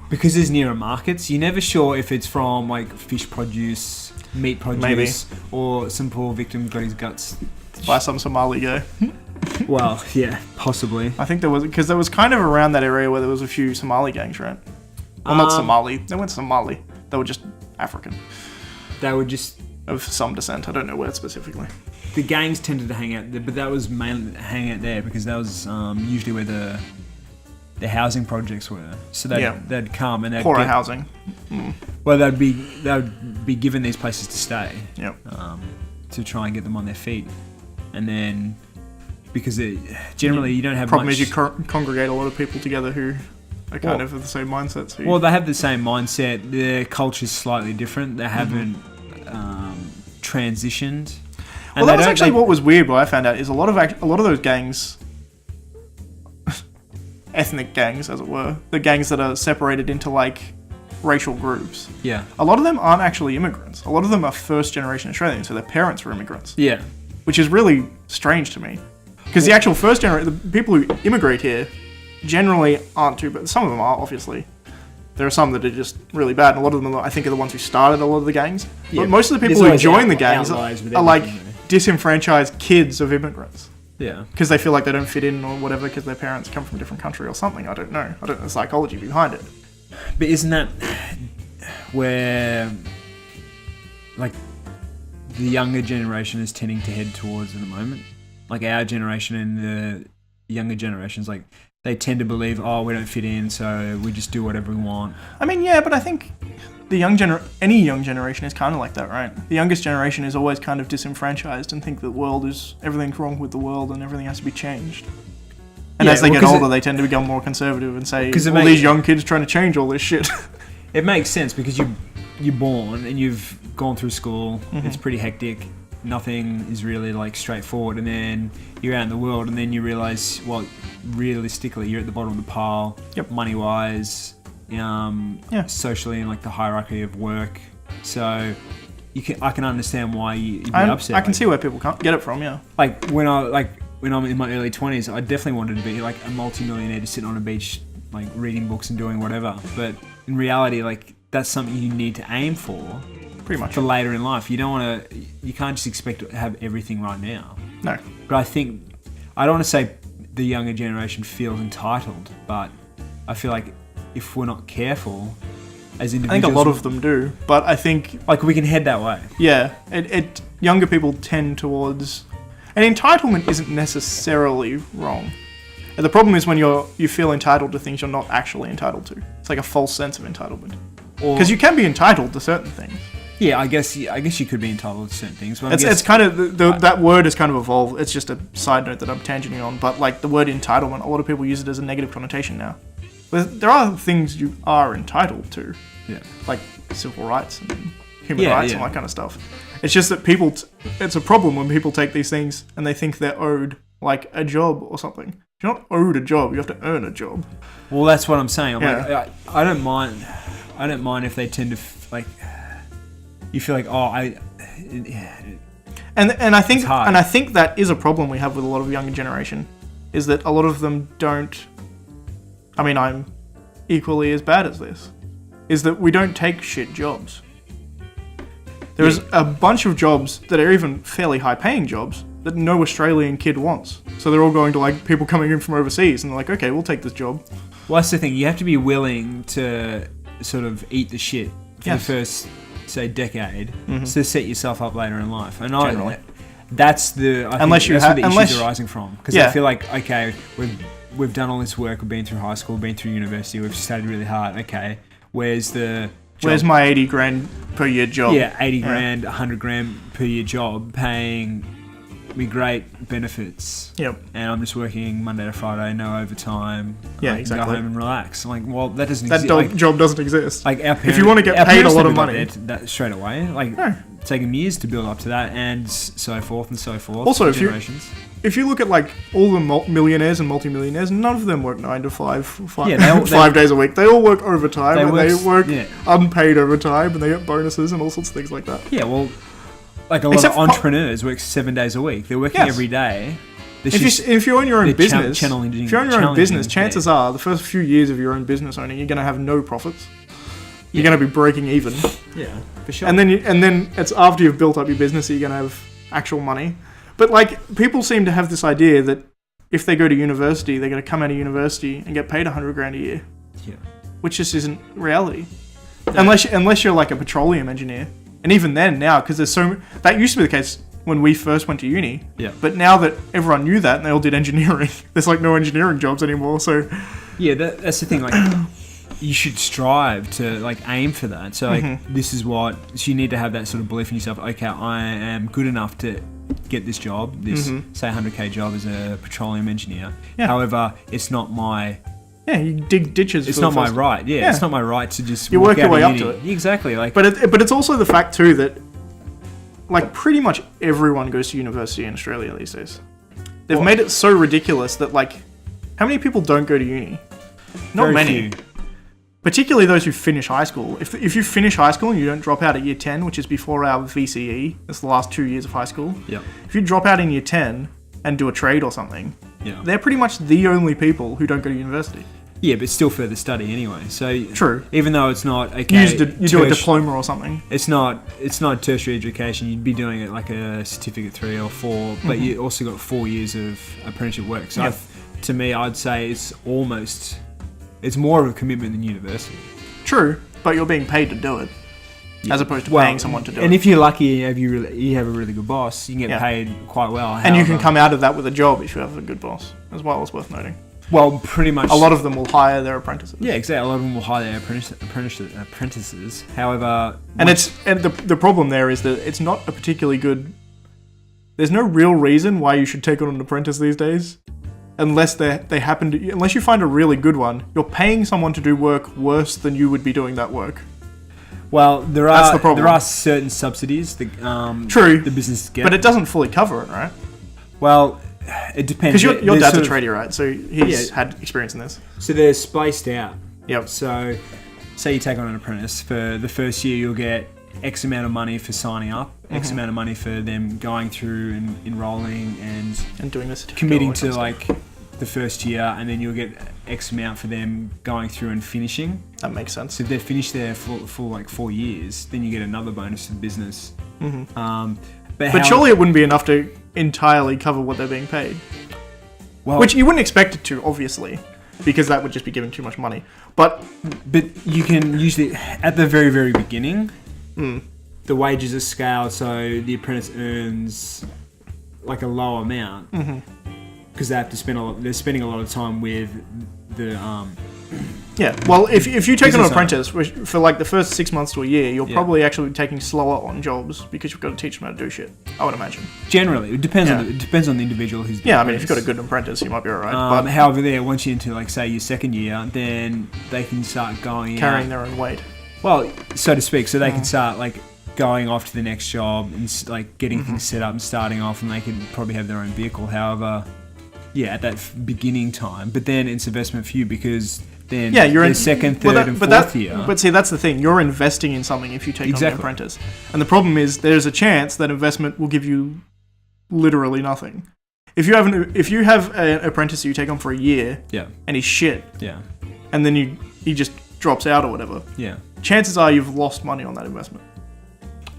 because there's nearer markets. You're never sure if it's from like fish produce, meat produce, or some poor victim got his guts by some Somali guy. Well, yeah, possibly. I think there was kind of around that area where there was a few Somali gangs, right? Well, not Somali. They weren't Somali. They were just African. They were just of some descent. I don't know where specifically. the gangs tended to hang out there, but that was mainly hang out there because that was usually where the housing projects were. So they'd come and they'd poorer housing. Well, they'd be given these places to stay. Yep. To try and get them on their feet, and then because generally you don't have problem much... is you congregate a lot of people together who are kind of the same mindsets. Well, they have the same mindset. Their culture's slightly different. They haven't transitioned. Well, that was actually what was weird. What I found out is a lot of those gangs, ethnic gangs, as it were, the gangs that are separated into like racial groups. Yeah. A lot of them aren't actually immigrants. A lot of them are first generation Australians, so their parents were immigrants. Yeah. Which is really strange to me. Because the actual first generation, the people who immigrate here generally aren't too bad. Some of them are, obviously. There are some that are just really bad, and a lot of them, I think, are the ones who started a lot of the gangs. Yeah. But most of the people who join the gangs are like disenfranchised kids of immigrants. Yeah. Because they feel like they don't fit in or whatever because their parents come from a different country or something. I don't know. I don't know the psychology behind it. But isn't that where, like, the younger generation is tending to head towards at the moment? Like, our generation and the younger generations, like, they tend to believe, oh, we don't fit in, so we just do whatever we want. I mean, yeah, but I think any young generation is kind of like that, right? The youngest generation is always kind of disenfranchised and think that everything's wrong with the world and everything has to be changed. And as they get older, they tend to become more conservative and say, all these young kids trying to change all this shit. It makes sense because you're born and you've gone through school. It's pretty hectic. Nothing is really like straightforward, and then you're out in the world, and then you realise, well, realistically, you're at the bottom of the pile, money-wise, socially, and like the hierarchy of work. So I can understand why you'd be upset. I can see where people can't get it from. Yeah. Like when I'm in my early 20s, I definitely wanted to be like a multi-millionaire, just sitting on a beach, like reading books and doing whatever. But in reality, like that's something you need to aim for. Pretty much. For later in life. You can't just expect to have everything right now. No. But I don't want to say the younger generation feels entitled, but I feel like if we're not careful as individuals... I think a lot of them do, but I think... Like, we can head that way. Yeah. Younger people tend towards... And entitlement isn't necessarily wrong. And the problem is when you feel entitled to things you're not actually entitled to. It's like a false sense of entitlement. Because you can be entitled to certain things. Yeah, I guess you could be entitled to certain things. But it's kind of that word has kind of evolved. It's just a side note that I'm tangenting on. But like the word entitlement, a lot of people use it as a negative connotation now. But there are things you are entitled to, like civil rights and human rights and all that kind of stuff. It's just that it's a problem when people take these things and they think they're owed like a job or something. You're not owed a job. You have to earn a job. Well, that's what I'm saying. Like, I don't mind. I don't mind if they tend to like. You feel like, and I think that is a problem we have with a lot of younger generation, is that a lot of them don't. I mean, I'm equally as bad as this. Is that we don't take shit jobs. There's a bunch of jobs that are even fairly high-paying jobs that no Australian kid wants. So they're all going to like people coming in from overseas, and they're like, okay, we'll take this job. Well, that's the thing. You have to be willing to sort of eat the shit for the first, say, decade to set yourself up later in life. And that's the issues arising from. Because I feel like, okay, we've done all this work, we've been through high school, been through university, we've studied really hard. Okay, where's my 80 grand per year job? Yeah, 80 grand, 100 grand per year job, paying me great benefits. Yep. And I'm just working Monday to Friday, no overtime. Yeah, I can go home and relax. I'm like, well, that doesn't exist. That job doesn't exist. Like if you want to get paid a lot of money, that straight away. Like taking years to build up to that, and so forth and so forth. Also, if you look at like all the millionaires and multimillionaires, none of them work 9 to 5, 5 days a week. They all work overtime, they work unpaid overtime, and they get bonuses and all sorts of things like that. Yeah, well, like a lot of entrepreneurs work 7 days a week. They're working every day. If you own your own business, chances are the first few years of your own business owning, you're going to have no profits. You're going to be breaking even. Yeah, for sure. And then it's after you've built up your business that you're going to have actual money. But like people seem to have this idea that if they go to university, they're going to come out of university and get paid 100 grand a year. Yeah. Which just isn't reality. No. Unless you're like a petroleum engineer. And even then now, because that used to be the case when we first went to uni. Yeah. But now that everyone knew that and they all did engineering, there's like no engineering jobs anymore. So yeah, that's the thing. Like, you should strive to like aim for that. So like, this is what. So you need to have that sort of belief in yourself. Okay, I am good enough to get this job, this say 100k job as a petroleum engineer. Yeah. However, it's not my. Yeah, you dig ditches. It's not my right. Yeah, it's not my right to just. You work your way up to it. Exactly. Like, but it's also the fact too that, like, pretty much everyone goes to university in Australia these days. They've made it so ridiculous that, like, how many people don't go to uni? Not many. Few. Particularly those who finish high school. If you finish high school and you don't drop out at year 10, which is before our VCE, that's the last 2 years of high school. Yeah. If you drop out in year 10 and do a trade or something, yeah, they're pretty much the only people who don't go to university. Yeah, but still further study anyway. So true. Even though it's not okay, you do a diploma or something. It's not tertiary education. You'd be doing it like a certificate 3 or 4, but you also got 4 years of apprenticeship work. So to me, I'd say it's more of a commitment than university. True, but you're being paid to do it, as opposed to paying someone to do it. And if you're lucky and you have a really good boss, you can get paid quite well. And you can come out of that with a job if you have a good boss, as well. It's worth noting. Well, pretty much. A lot of them will hire their apprentices. Yeah, exactly. A lot of them will hire their apprentices. However, and the problem there is that it's not a particularly good. There's no real reason why you should take on an apprentice these days, unless unless you find a really good one. You're paying someone to do work worse than you would be doing that work. Well, there are certain subsidies that True, the businesses get, but it doesn't fully cover it, right? Well, it depends. Because your dad's a tradie, right? So he's had experience in this. So they're spaced out. Yep. So, say you take on an apprentice. For the first year, you'll get X amount of money for signing up, X amount of money for them going through and enrolling and doing this, committing to like the first year, and then you'll get X amount for them going through and finishing. That makes sense. So if they're finished there for like 4 years, then you get another bonus to the business. But surely it wouldn't be enough to entirely cover what they're being paid. Well, which you wouldn't expect it to, obviously, because that would just be giving too much money. But you can usually, at the very, very beginning, the wages are scaled so the apprentice earns like a low amount because they have to they're spending a lot of time with the yeah. Well, if you take on an apprentice for like the first 6 months to a year, you're probably actually taking slower on jobs because you've got to teach them how to do shit. I would imagine. Generally, it depends on the individual who's. Yeah, I mean, if you've got a good apprentice, you might be alright. But however, once you're into like say your second year, then they can start carrying their own weight. Well, so to speak, so they can start like going off to the next job and like getting things set up and starting off, and they can probably have their own vehicle. However, at that beginning time, but then it's investment for you because. Then you're in second, third, and fourth year. But see, that's the thing. You're investing in something if you take on an apprentice. And the problem is there's a chance that investment will give you literally nothing. If you have an apprentice that you take on for a year, and he's shit, and then he just drops out or whatever, chances are you've lost money on that investment.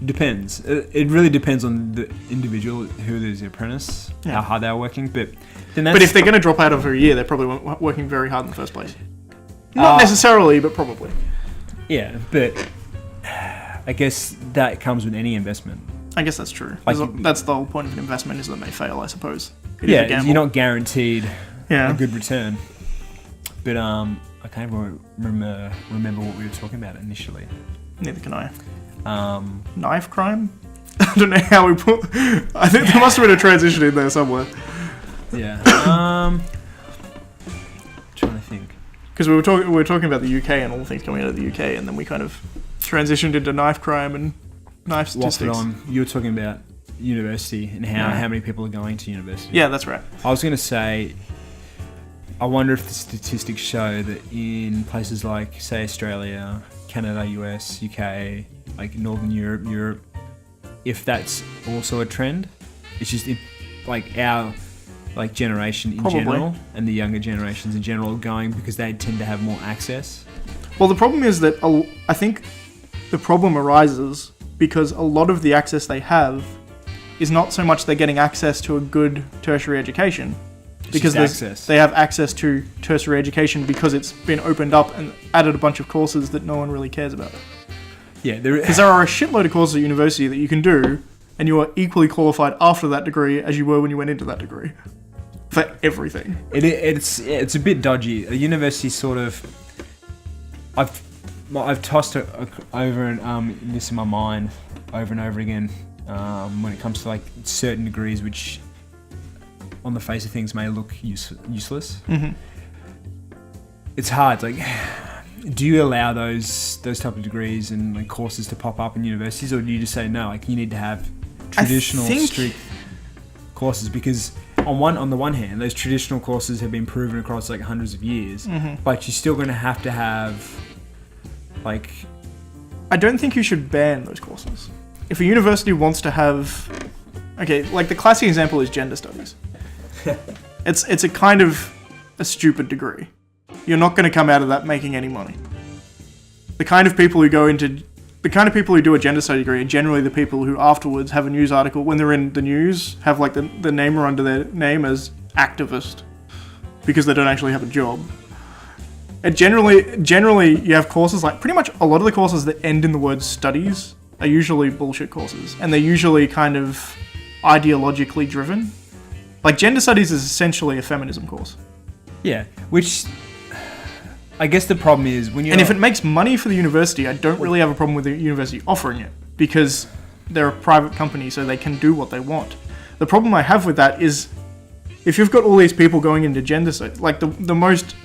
Depends. It really depends on the individual who is the apprentice, how hard they're working. But if they're going to drop out over a year, they're probably working very hard in the first place. Not necessarily, but probably. Yeah, but I guess that comes with any investment. I guess that's true. That's the whole point of an investment, is that they fail, I suppose. You're not guaranteed a good return. But I can't remember what we were talking about initially. Neither can I. Knife crime? I don't know how we put... I think there must have been a transition in there somewhere. Yeah. Trying to think. Because we were talking about the UK and all the things coming out of the UK, and then we kind of transitioned into knife crime and knife statistics. You were talking about university and how many people are going to university. Yeah, that's right. I was going to say, I wonder if the statistics show that in places like, say, Australia, Canada, US, UK, like Northern Europe, if that's also a trend. It's just like our generation in general and the younger generations in general going because they tend to have more access. Well, the problem is that I think the problem arises because a lot of the access they have is not so much they're getting access to a good tertiary education, because they have access to tertiary education because it's been opened up and added a bunch of courses that no one really cares about. Yeah, because there are a shitload of courses at university that you can do and you are equally qualified after that degree as you were when you went into that degree. For everything. It's a bit dodgy. A university sort of... I've tossed it over and this in my mind over and over again when it comes to like certain degrees which on the face of things may look useless. Mm-hmm. It's hard. Like, do you allow those type of degrees and like courses to pop up in universities, or do you just say no? Like, you need to have traditional strict courses, because on the one hand, those traditional courses have been proven across like hundreds of years, but you're still going to have like... I don't think you should ban those courses. If a university wants to have... Okay, like the classic example is gender studies. It's a kind of a stupid degree. You're not going to come out of that making any money. The kind of people who do a gender study degree are generally the people who afterwards have a news article, when they're in the news, have like the name or under their name as activist, because they don't actually have a job. And generally you have courses like, pretty much a lot of the courses that end in the word studies are usually bullshit courses, and they're usually kind of ideologically driven. Like, gender studies is essentially a feminism course. Yeah, which I guess the problem is when you... And if it makes money for the university, I don't really have a problem with the university offering it, because they're a private company, so they can do what they want. The problem I have with that is, if you've got all these people going into gender studies, like the most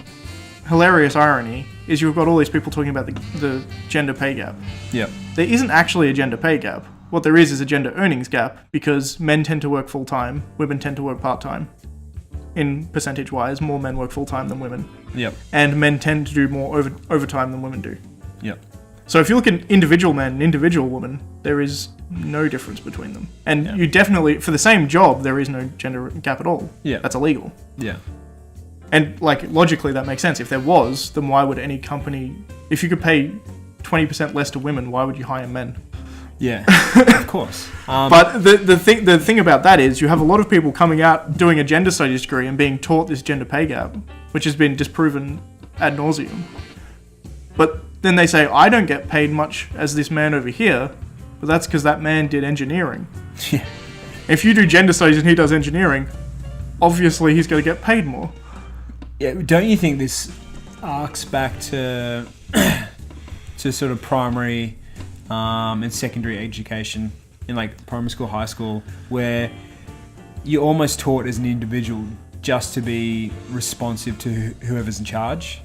hilarious irony is you've got all these people talking about the gender pay gap. Yeah. There isn't actually a gender pay gap. What there is a gender earnings gap, because men tend to work full-time, women tend to work part-time. In percentage-wise, more men work full-time than women. Yep. And men tend to do more overtime than women do. Yep. So if you look at individual men and individual women, there is no difference between them. And you definitely, for the same job, there is no gender gap at all. Yeah. That's illegal. Yeah. And, like, logically that makes sense. If there was, then why would any company... If you could pay 20% less to women, why would you hire men? Yeah, of course. But the thing about that is you have a lot of people coming out doing a gender studies degree and being taught this gender pay gap, which has been disproven ad nauseum. But then they say, I don't get paid much as this man over here, but that's because that man did engineering. Yeah. If you do gender studies and he does engineering, obviously he's going to get paid more. Yeah, don't you think this arcs back to sort of primary and secondary education in like primary school, high school, where you're almost taught as an individual just to be responsive to whoever's in charge?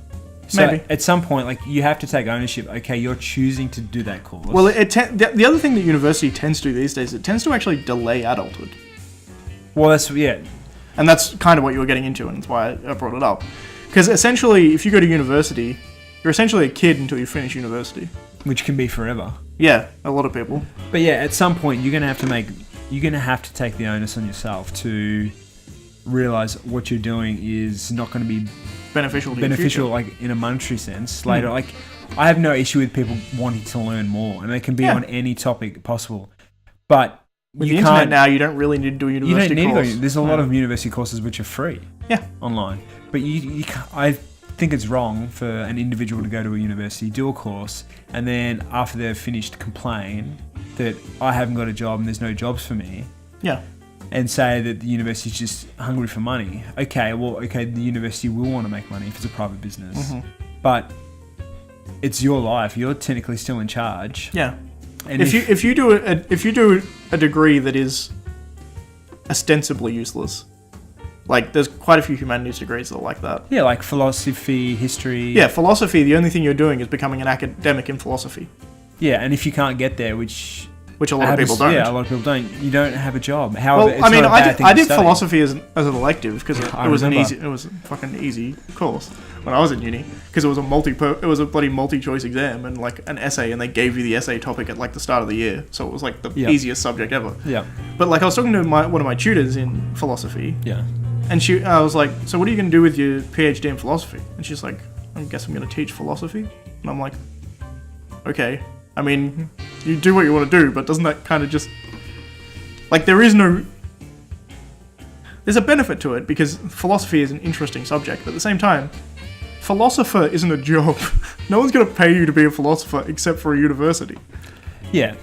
So Maybe. At some point, like, you have to take ownership. Okay, you're choosing to do that course. Well, the other thing that university tends to do these days, it tends to actually delay adulthood. Well, that's, yeah. And that's kind of what you were getting into, and that's why I brought it up. Because essentially, if you go to university, you're essentially a kid until you finish university. Which can be forever. Yeah, a lot of people. But yeah, at some point, you're going to have to take the onus on yourself to realize what you're doing is not going to be beneficial to your future. Like in a monetary sense later. Like, I have no issue with people wanting to learn more, and they can be on any topic possible. But with the internet now, you don't really need to do a university course. You don't need to go. There's a lot of university courses which are free. Yeah. Online. But you can't, I think it's wrong for an individual to go to a university, do a course, and then after they've finished complain that I haven't got a job and there's no jobs for me. Yeah. And say that the university's just hungry for money. Okay, the university will want to make money if it's a private business. Mm-hmm. But it's your life. You're technically still in charge. Yeah. And if you do a degree that is ostensibly useless, like, there's quite a few humanities degrees that are like that. Yeah, like philosophy, history. Yeah, philosophy, the only thing you're doing is becoming an academic in philosophy. Yeah, and if you can't get there, which a lot of people don't. Yeah, a lot of people don't. You don't have a job. However, well, I mean, I did philosophy as an elective because it was a fucking easy course when I was in uni, because it was a bloody multi-choice exam and like an essay, and they gave you the essay topic at like the start of the year, so it was like the easiest subject ever. Yeah. But like, I was talking to one of my tutors in philosophy. Yeah. And I was like, so what are you going to do with your PhD in philosophy? And she's like, I guess I'm going to teach philosophy. And I'm like, okay. I mean, you do what you want to do, but doesn't that kind of just... Like, there's a benefit to it, because philosophy is an interesting subject, but at the same time, philosopher isn't a job. No one's going to pay you to be a philosopher except for a university. Yeah.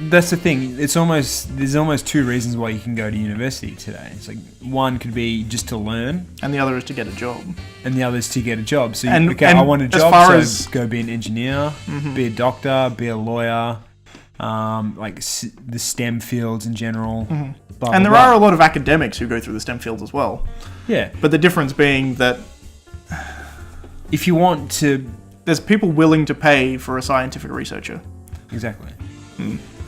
that's the thing. There's almost two reasons why you can go to university today. It's like one could be just to learn, and the other is to get a job. And the other is to get a job. So and I want a job, so go be an engineer, be a doctor, be a lawyer, the STEM fields in general. Blah, and blah, there are a lot of academics who go through the STEM fields as well. Yeah. But the difference being that if you want to... There's people willing to pay for a scientific researcher. Exactly.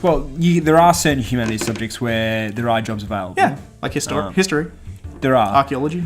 Well, there are certain humanities subjects where there are jobs available. Yeah, like history. There are. Archaeology.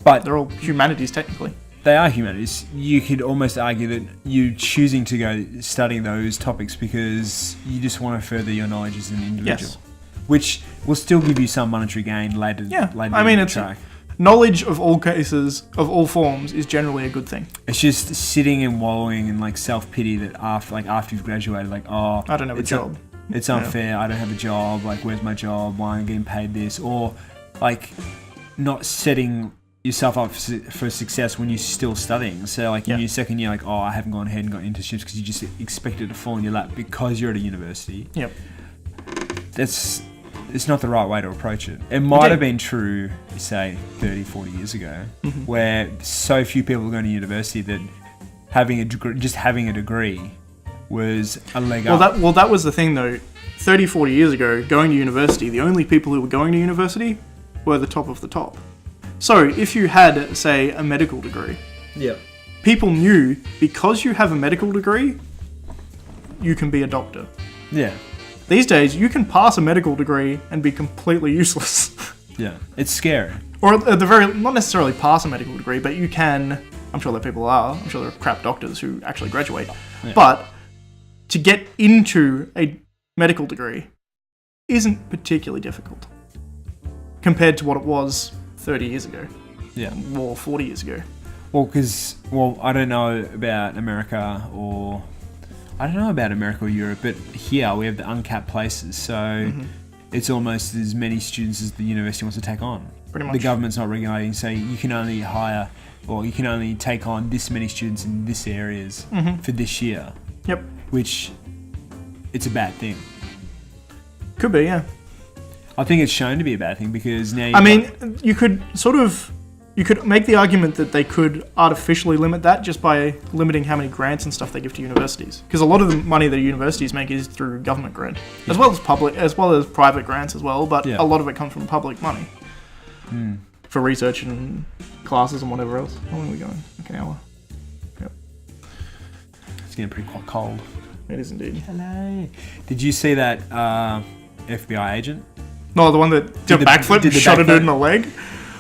But they're all humanities, technically. They are humanities. You could almost argue that you choosing to go studying those topics because you just want to further your knowledge as an individual. Yes. Which will still give you some monetary gain later. Yeah, I mean, it's track. Knowledge of all cases, of all forms, is generally a good thing. It's just sitting and wallowing in like self-pity that after you've graduated, like, oh, I don't have a job. It's unfair. I don't have a job. Like, where's my job? Why am I getting paid this? Or like not setting yourself up for success when you're still studying. So like in your second year, like, oh, I haven't gone ahead and got internships because you just expect it to fall in your lap because you're at a university. Yep. It's not the right way to approach it. It might have been true, say, 30, 40 years ago, where so few people were going to university that having a degree was a leg up. Well, that was the thing, though. 30, 40 years ago, going to university, the only people who were going to university were the top of the top. So, if you had, say, a medical degree, people knew because you have a medical degree, you can be a doctor. Yeah. These days, you can pass a medical degree and be completely useless. Yeah, it's scary. Or at the very, not necessarily pass a medical degree, but you can, I'm sure there people are, I'm sure there are crap doctors who actually graduate, but to get into a medical degree isn't particularly difficult compared to what it was 30 years ago. Yeah. Or 40 years ago. Well, I don't know about America or Europe, but here we have the uncapped places, so it's almost as many students as the university wants to take on. Pretty much. The government's not regulating, so you can only hire, or you can only take on this many students in this areas for this year. Yep. Which, it's a bad thing. Could be, yeah. I think it's shown to be a bad thing because now you could make the argument that they could artificially limit that just by limiting how many grants and stuff they give to universities. Because a lot of the money that universities make is through government grant, as well as private grants as well. But a lot of it comes from public money for research and classes and whatever else. How long are we going? Like an hour. Yep. It's getting pretty quite cold. It is indeed. Hello. Did you see that FBI agent? No, the one that did a backflip and shot a dude in the leg.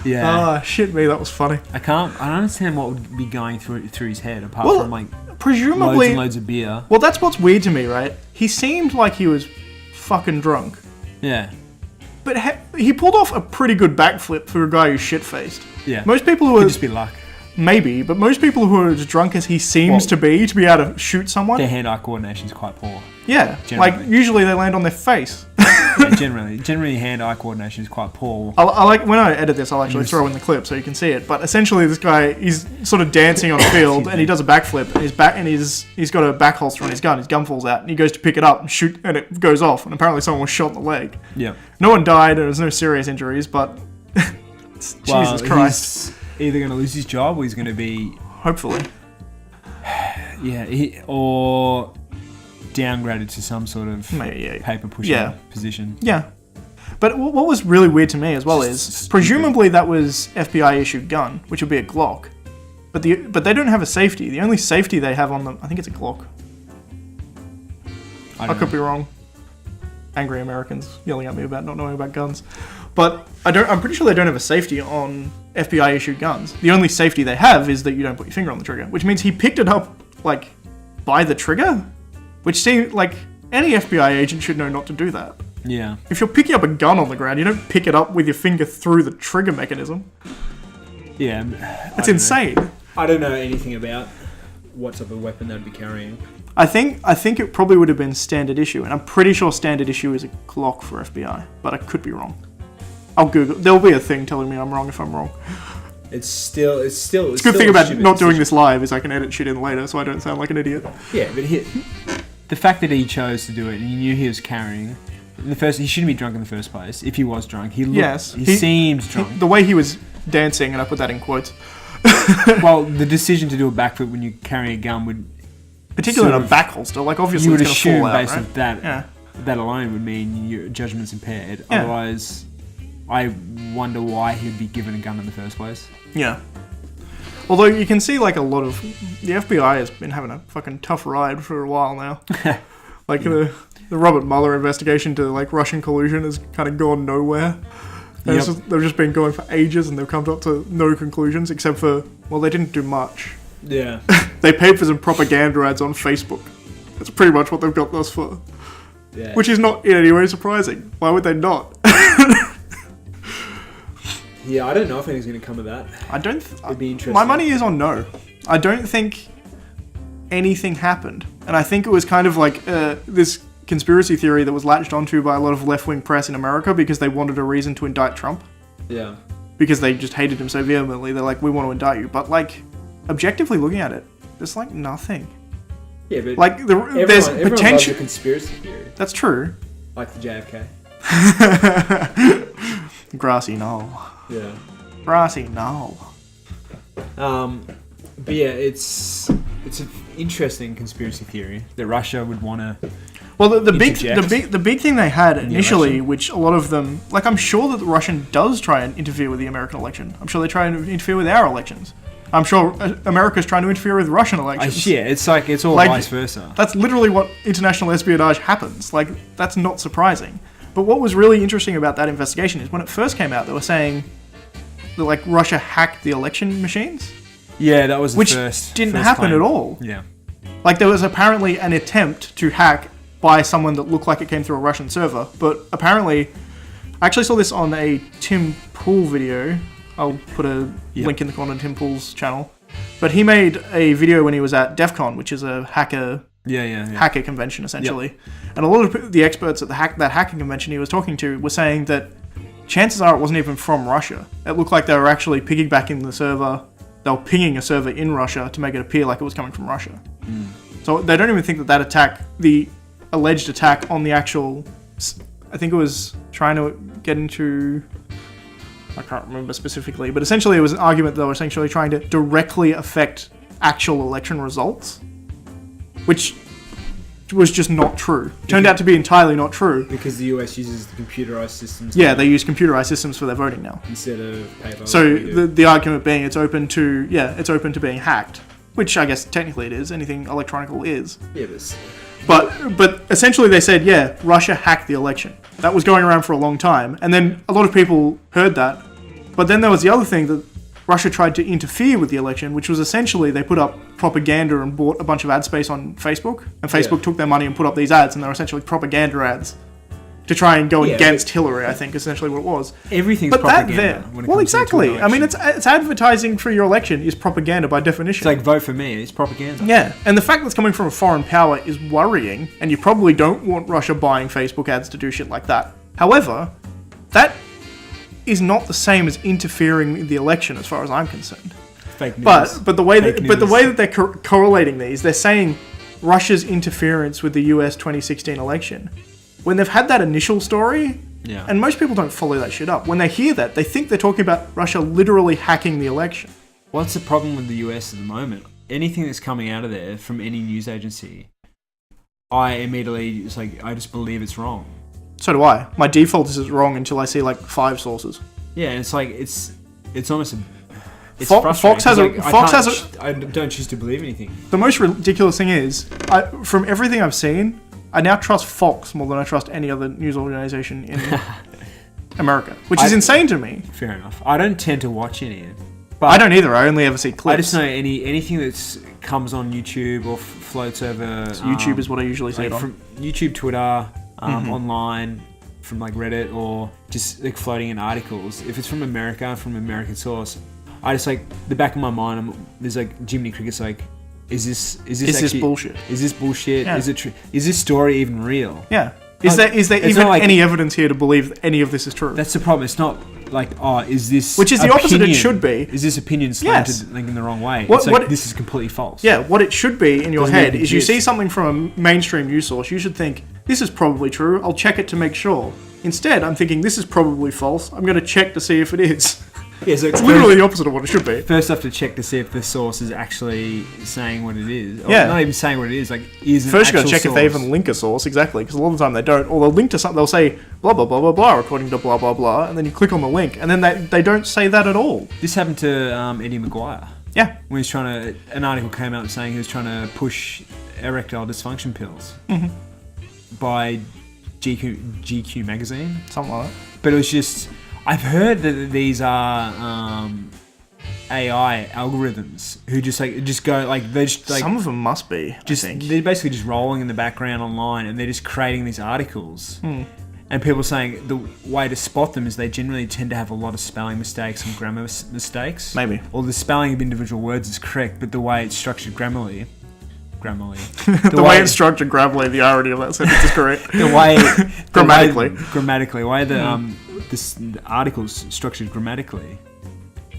Yeah. Shit me, that was funny. I don't understand what would be going through his head apart from like presumably loads and loads of beer. Well, that's what's weird to me, right? He seemed like he was fucking drunk. Yeah. But he pulled off a pretty good backflip for a guy who's shit-faced. Yeah. Most people who could just be luck. Maybe, but most people who are as drunk as he seems to be able to shoot someone, their hand-eye coordination is quite poor. Yeah, generally. Like usually they land on their face. Yeah, generally hand-eye coordination is quite poor. I like when I edit this, I'll actually throw in the clip so you can see it. But essentially, this guy he's sort of dancing on a field and he does a backflip and he's got a back holster on his gun falls out and he goes to pick it up and shoot and it goes off and apparently someone was shot in the leg. Yeah. No one died. There was no serious injuries, but Jesus Christ. He's either going to lose his job or he's going to be... Hopefully. Yeah, or downgraded to some sort of paper pusher position. Yeah. But what was really weird to me as well is, presumably that was FBI issued gun, which would be a Glock. But they don't have a safety. The only safety they have on them, I think it's a Glock. I could be wrong. Angry Americans yelling at me about not knowing about guns. But I'm pretty sure they don't have a safety on FBI issued guns. The only safety they have is that you don't put your finger on the trigger, which means he picked it up like by the trigger, which seems like any FBI agent should know not to do that. Yeah. If you're picking up a gun on the ground, you don't pick it up with your finger through the trigger mechanism. Yeah. It's insane. I don't know anything about what type of weapon they'd be carrying. I think it probably would have been standard issue, and I'm pretty sure standard issue is a Glock for FBI, but I could be wrong. I'll Google. There'll be a thing telling me I'm wrong if I'm wrong. It's a good thing about not doing this live is I can edit shit in later, so I don't sound like an idiot. Yeah, but the fact that he chose to do it and you knew he was carrying. He shouldn't be drunk in the first place. If he was drunk, he seems drunk. The way he was dancing, and I put that in quotes. Well, the decision to do a backflip when you're carrying a gun would, particularly in a back holster, like obviously you would it's assume fall out, based right? on that, that alone would mean your judgment's impaired. Yeah. Otherwise, I wonder why he'd be given a gun in the first place. Yeah. Although you can see like a lot of the FBI has been having a fucking tough ride for a while now. Like the Robert Mueller investigation to like Russian collusion has kind of gone nowhere. They've just been going for ages and they've come up to no conclusions except for, well, they didn't do much. Yeah. They paid for some propaganda ads on Facebook. That's pretty much what they've got thus far. Yeah. Which is not in any way surprising. Why would they not? Yeah, I don't know if anything's going to come of that. It'd be interesting. My money is on no. I don't think anything happened. And I think it was kind of like this conspiracy theory that was latched onto by a lot of left-wing press in America because they wanted a reason to indict Trump. Yeah. Because they just hated him so vehemently. They're like, we want to indict you. But like, objectively looking at it, there's like nothing. Yeah, but like there's potential. Everyone loves a conspiracy theory. That's true. Like the JFK. Grassy knoll. Yeah. Grassy knoll. But yeah, it's an interesting conspiracy theory that Russia would want to. Well, the big thing they had initially, which a lot of them, like, I'm sure that Russia does try and interfere with the American election. I'm sure they try and interfere with our elections. I'm sure America's trying to interfere with Russian elections. Yeah, it's all like, vice versa. That's literally what international espionage happens. Like, that's not surprising. But what was really interesting about that investigation is when it first came out, they were saying that, like, Russia hacked the election machines. Yeah, that was the which first didn't first happen claim. at all. Yeah. Like, there was apparently an attempt to hack by someone that looked like it came through a Russian server, but apparently, I actually saw this on a Tim Pool video. I'll put a link in the corner to Tim Pool's channel. But he made a video when he was at DEF CON, which is a hacker convention, essentially. Yep. And a lot of the experts at that hacking convention he was talking to were saying that chances are it wasn't even from Russia. It looked like they were actually piggybacking the server. They were pinging a server in Russia to make it appear like it was coming from Russia. Mm. So they don't even think that attack, the alleged attack on the actual, I think it was trying to get into, I can't remember specifically, but essentially it was an argument that they were essentially trying to directly affect actual election results, which was just not true. Turned out to be entirely not true. Because the US uses the computerized systems. Yeah, they use computerized systems for their voting now. Instead of paper. So the argument being it's open to being hacked, which I guess technically it is. Anything electronical is. Yeah, but essentially they said, yeah, Russia hacked the election. That was going around for a long time. And then a lot of people heard that. But then there was the other thing that Russia tried to interfere with the election, which was essentially they put up propaganda and bought a bunch of ad space on Facebook. And Facebook took their money and put up these ads, and they were essentially propaganda ads to try and go against Hillary, I think, essentially what it was. Everything's propaganda. Well, exactly. I mean, it's advertising for your election is propaganda by definition. It's like vote for me. It's propaganda. Yeah, and the fact that's coming from a foreign power is worrying, and you probably don't want Russia buying Facebook ads to do shit like that. However, that is not the same as interfering in the election, as far as I'm concerned. Fake news. But the way that they're correlating these, they're saying Russia's interference with the US 2016 election. When they've had that initial story, and most people don't follow that shit up. When they hear that, they think they're talking about Russia literally hacking the election. What's the problem with the US at the moment? Anything that's coming out of there from any news agency, I just believe it's wrong. So do I. My default is it's wrong until I see like 5 sources. Yeah, and it's like it's almost Fox has I don't choose to believe anything. The most ridiculous thing is, from everything I've seen, I now trust Fox more than I trust any other news organization in America, which is insane to me. Fair enough. I don't tend to watch any of it. But I don't either. I only ever see clips. I just know anything that comes on YouTube or floats over. So YouTube is what I usually see it on. From YouTube, Twitter, online, from like Reddit, or just like floating in articles. If it's from America, from an American source, I just like the back of my mind. There's like Jiminy Cricket's like, is this bullshit? Is this bullshit? Yeah. Is it true? Is this story even real? Yeah. Is there even any evidence here to believe that any of this is true? That's the problem. It's not. like, oh, is this which is the opposite it should be. Is this opinion slanted in the wrong way? This is completely false. Yeah, what it should be in your head is you see something from a mainstream news source, you should think, this is probably true, I'll check it to make sure. Instead, I'm thinking, this is probably false, I'm going to check to see if it is. Yeah, so it's literally the opposite of what it should be. First, I have to check to see if the source is actually saying what it is. Or yeah. Not even saying what it is. Like, is it first, you got to check if they even link a source, exactly, because a lot of the time they don't. Or they'll link to something. They'll say blah blah blah blah blah according to blah blah blah, and then you click on the link, and then they don't say that at all. This happened to Eddie Maguire. Yeah, when he's trying to. An article came out saying he was trying to push erectile dysfunction pills by GQ magazine, something like that. But it was just. I've heard that these are AI algorithms who just go like they just like some of them must be. I think they're basically just rolling in the background online and they're just creating these articles. And people are saying the way to spot them is they generally tend to have a lot of spelling mistakes and grammar mistakes. Maybe. Or the spelling of individual words is correct, but the way it's structured grammarly. The way it's structured grammarly, the irony of that sentence is correct. The way grammatically, why the article's structured grammatically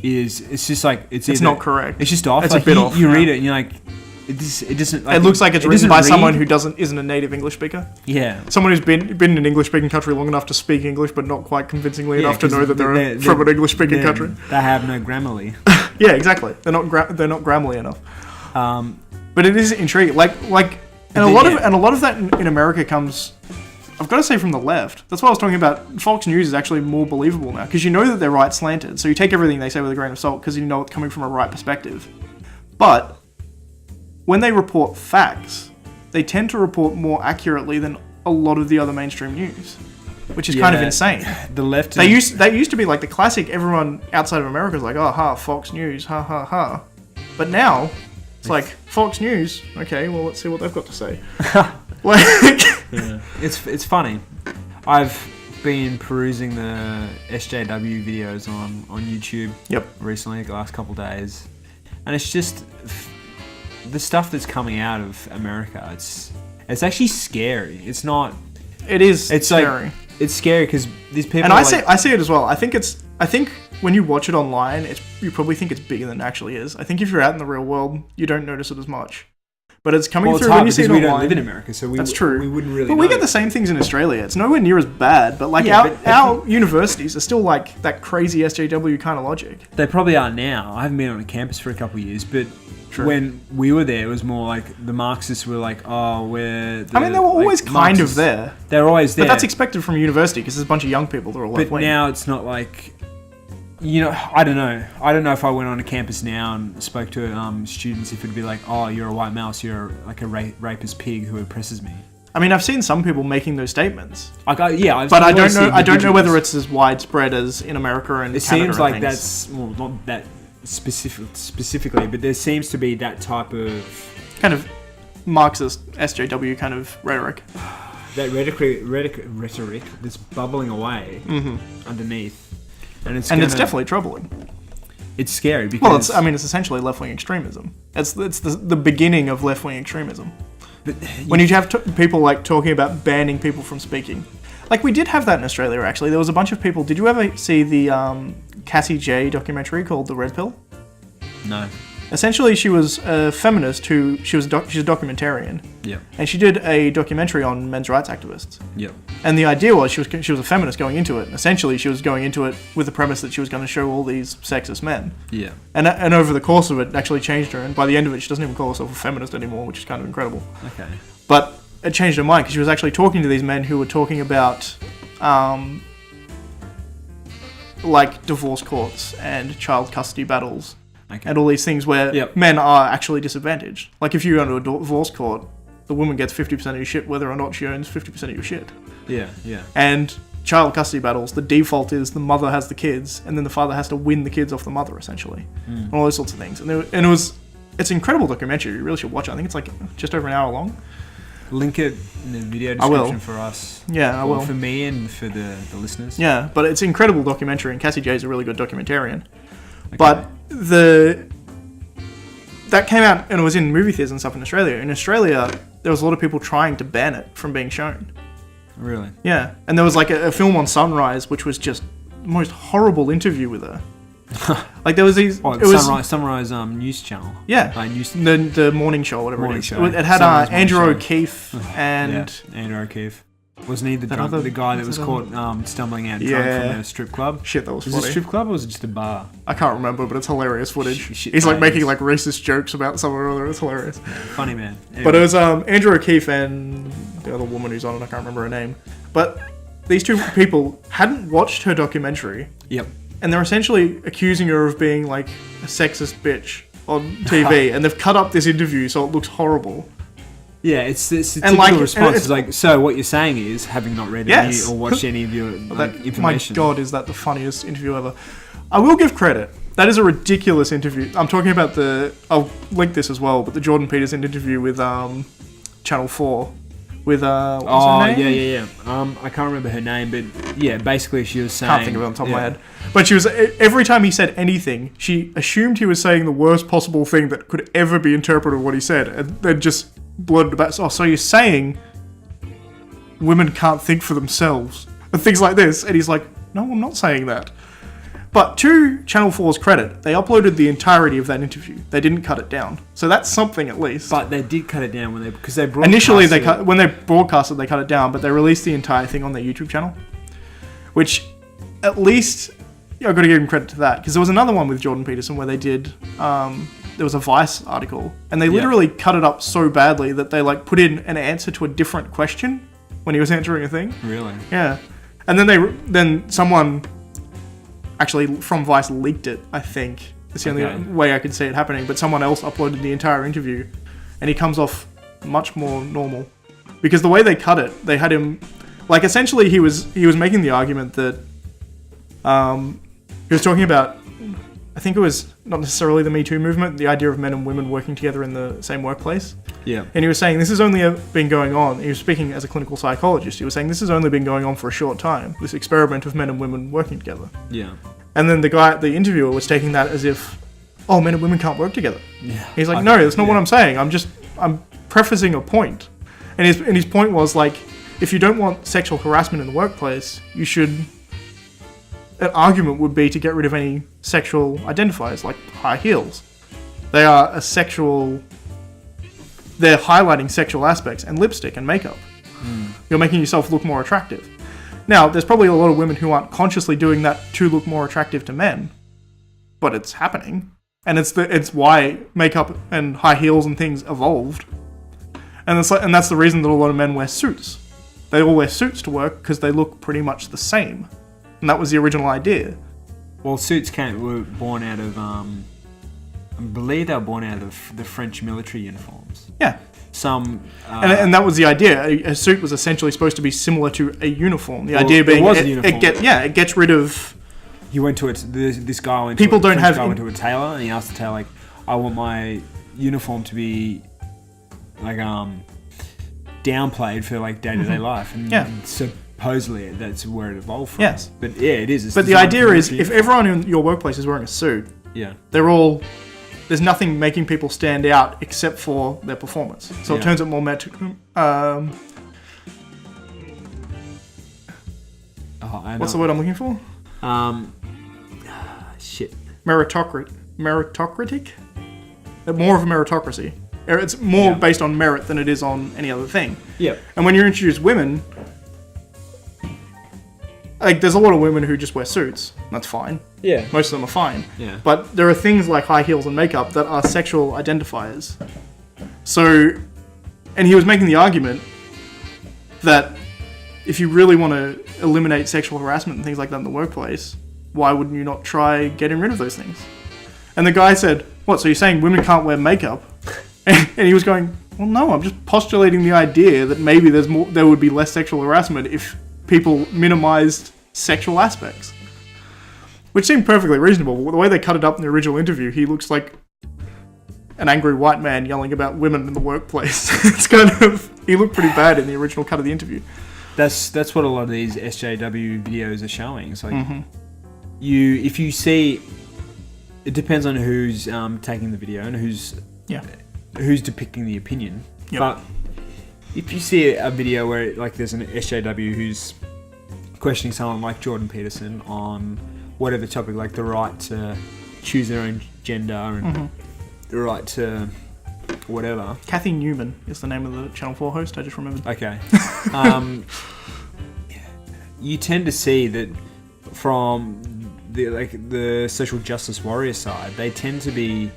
is it's just like it's not correct. It's just off. It's like a bit off. You read it and you're like, it doesn't. Like, it looks like it's written by someone who isn't a native English speaker. Yeah, someone who's been in an English speaking country long enough to speak English, but not quite convincingly enough to know that they're from an English speaking country. They have no Grammarly. Yeah, exactly. They're not Grammarly enough. But it is intriguing. And a lot of that in America comes, I've got to say, from the left. That's what I was talking about. Fox News is actually more believable now because you know that they're right slanted. So you take everything they say with a grain of salt because you know it's coming from a right perspective. But when they report facts, they tend to report more accurately than a lot of the other mainstream news, which is kind of insane. The left. They used to be like the classic. Everyone outside of America is like, oh, ha, Fox News, ha, ha, ha. But now. It's like, Fox News, okay, well, let's see what they've got to say. Yeah. It's funny. I've been perusing the SJW videos on YouTube recently, the last couple of days. And it's just, the stuff that's coming out of America, it's actually scary. It's not... It is it's scary. Like, it's scary because these people... And I see it as well. I think when you watch it online, you probably think it's bigger than it actually is. I think if you're out in the real world, you don't notice it as much. But it's coming through when you see it online. We don't live in America, so that's true. We wouldn't really. But we get the same things in Australia. It's nowhere near as bad. But our universities are still like that crazy SJW kind of logic. They probably are now. I haven't been on a campus for a couple of years, but when we were there, it was more like the Marxists were like, oh, we're... they were always kind of there. They're always there. But that's expected from a university because there's a bunch of young people that are all left-wing. But now it's not like... You know, I don't know. I don't know if I went on a campus now and spoke to students, if it'd be like, oh, you're a white mouse, you're like a rapist pig who oppresses me. I mean, I've seen some people making those statements. But I don't know whether it's as widespread as in America and it Canada. It seems like that's not that specifically, but there seems to be that type of kind of Marxist SJW kind of rhetoric. That rhetoric that's bubbling away underneath. And it's definitely troubling. It's scary because... Well, it's essentially left-wing extremism. It's the beginning of left-wing extremism. But when you have people like talking about banning people from speaking. Like we did have that in Australia, actually. There was a bunch of people... Did you ever see the Cassie J documentary called The Red Pill? No. Essentially, she was a feminist she's a documentarian. Yeah. And she did a documentary on men's rights activists. Yep. And the idea was she was a feminist going into it. And essentially, she was going into it with the premise that she was going to show all these sexist men. Yeah. And over the course of it actually changed her. And by the end of it, she doesn't even call herself a feminist anymore, which is kind of incredible. Okay. But it changed her mind because she was actually talking to these men who were talking about like divorce courts and child custody battles. Okay. And all these things where men are actually disadvantaged. Like if you go to a divorce court, the woman gets 50% of your shit whether or not she owns 50% of your shit. Yeah, yeah. And child custody battles, the default is the mother has the kids and then the father has to win the kids off the mother, essentially. And all those sorts of things. And it's an incredible documentary. You really should watch it. I think it's like just over an hour long. Link it in the video description for us. Yeah, I will. For me and for the listeners. Yeah, but it's an incredible documentary and Cassie J is a really good documentarian. Okay. But that came out and it was in movie theaters and stuff in Australia. In Australia, there was a lot of people trying to ban it from being shown. Really? Yeah. And there was like a film on Sunrise, which was just most horrible interview with her. Like there was these. Oh, it was Sunrise News Channel. Yeah, news. The morning show, whatever Morning it is. show. It had Sunrise Andrew morning show. O'Keefe and Andrew O'Keefe. Wasn't he the other- guy that was was that caught stumbling out drunk from a strip club? shit. That was Was it funny. a strip club or was it just a bar? I can't remember, but it's hilarious footage. Shit, He's like mate, making it's- like racist jokes about someone or other. It's hilarious. Funny man. Anyway. But it was Andrew O'Keefe and the other woman who's on it. I can't remember her name. But these two people hadn't watched her documentary. Yep. And they're essentially accusing her of being like a sexist bitch on TV, and they've cut up this interview so it looks horrible. Yeah, it's the And, typical like, response. it's- It's like, so what you're saying is, having not read Yes. any or watched any of your like, My information. God, is that the funniest interview ever? I will give credit. That is a ridiculous interview. I'm talking about I'll link this as well, but the Jordan Peterson interview with Channel 4. With what was her name? yeah. I can't remember her name, but yeah, basically she was saying. Can't think of it on top of my head. But she was every time he said anything, she assumed he was saying the worst possible thing that could ever be interpreted what he said, and then just blurted about. Oh, so you're saying women can't think for themselves and things like this? And he's like, no, I'm not saying that. But to Channel 4's credit, they uploaded the entirety of that interview. They didn't cut it down, so that's something at least. But they did cut it down because they broadcast Initially, it. when they broadcast it, they cut it down, but they released the entire thing on their YouTube channel, which at least I've got to give them credit to that, because there was another one with Jordan Peterson where they did. There was a Vice article, and they literally cut it up so badly that they like put in an answer to a different question when he was answering a thing. Really? Yeah, and then someone actually from Vice leaked it. I think it's the only way I could see it happening. But someone else uploaded the entire interview, and he comes off much more normal because the way they cut it, they had him like essentially he was making the argument that he was talking about. I think it was not necessarily the Me Too movement, the idea of men and women working together in the same workplace. Yeah. And he was saying this has only been going on. He was speaking as a clinical psychologist. He was saying this has only been going on for a short time. This experiment of men and women working together. Yeah. And then the interviewer was taking that as if, oh, men and women can't work together. Yeah. He's like, no, that's not what I'm saying. I'm prefacing a point. And his point was like, if you don't want sexual harassment in the workplace, an argument would be to get rid of any sexual identifiers like high heels. They are they're highlighting sexual aspects, and lipstick and makeup. You're making yourself look more attractive. Now, there's probably a lot of women who aren't consciously doing that to look more attractive to men, but it's happening. And it's why makeup and high heels and things evolved. And that's the reason that a lot of men wear suits. They all wear suits to work because they look pretty much the same. And that was the original idea. Well, suits were born out of, I believe they were born out of the French military uniforms. Yeah. And that was the idea. A suit was essentially supposed to be similar to a uniform. The idea being it gets rid of. He went to this guy went people to don't have went to a tailor, and he asked the tailor like, I want my uniform to be like downplayed for like day-to-day life, and supposedly that's where it evolved from. Yes, but yeah, it is. But the idea is, if everyone in your workplace is wearing a suit, there's nothing making people stand out except for their performance. So it turns it more what's the word I'm looking for? Meritocratic? More of a meritocracy. It's more based on merit than it is on any other thing. Yeah. And when you introduce women, like there's a lot of women who just wear suits. That's fine. Yeah. Most of them are fine. Yeah. But there are things like high heels and makeup that are sexual identifiers. So, and he was making the argument that if you really want to eliminate sexual harassment and things like that in the workplace, why wouldn't you not try getting rid of those things? And the guy said, what, so you're saying women can't wear makeup? And he was going, well, no, I'm just postulating the idea that maybe there would be less sexual harassment if people minimized sexual aspects. Which seemed perfectly reasonable. The way they cut it up in the original interview, he looks like an angry white man yelling about women in the workplace. He looked pretty bad in the original cut of the interview. That's what a lot of these SJW videos are showing. It's like, if you see, it depends on who's taking the video and who's depicting the opinion. Yep. But if you see a video where like there's an SJW who's questioning someone like Jordan Peterson on whatever topic, like the right to choose their own gender and the right to whatever. Kathy Newman is the name of the Channel 4 host, I just remembered. Okay. You tend to see that from the social justice warrior side, they tend to be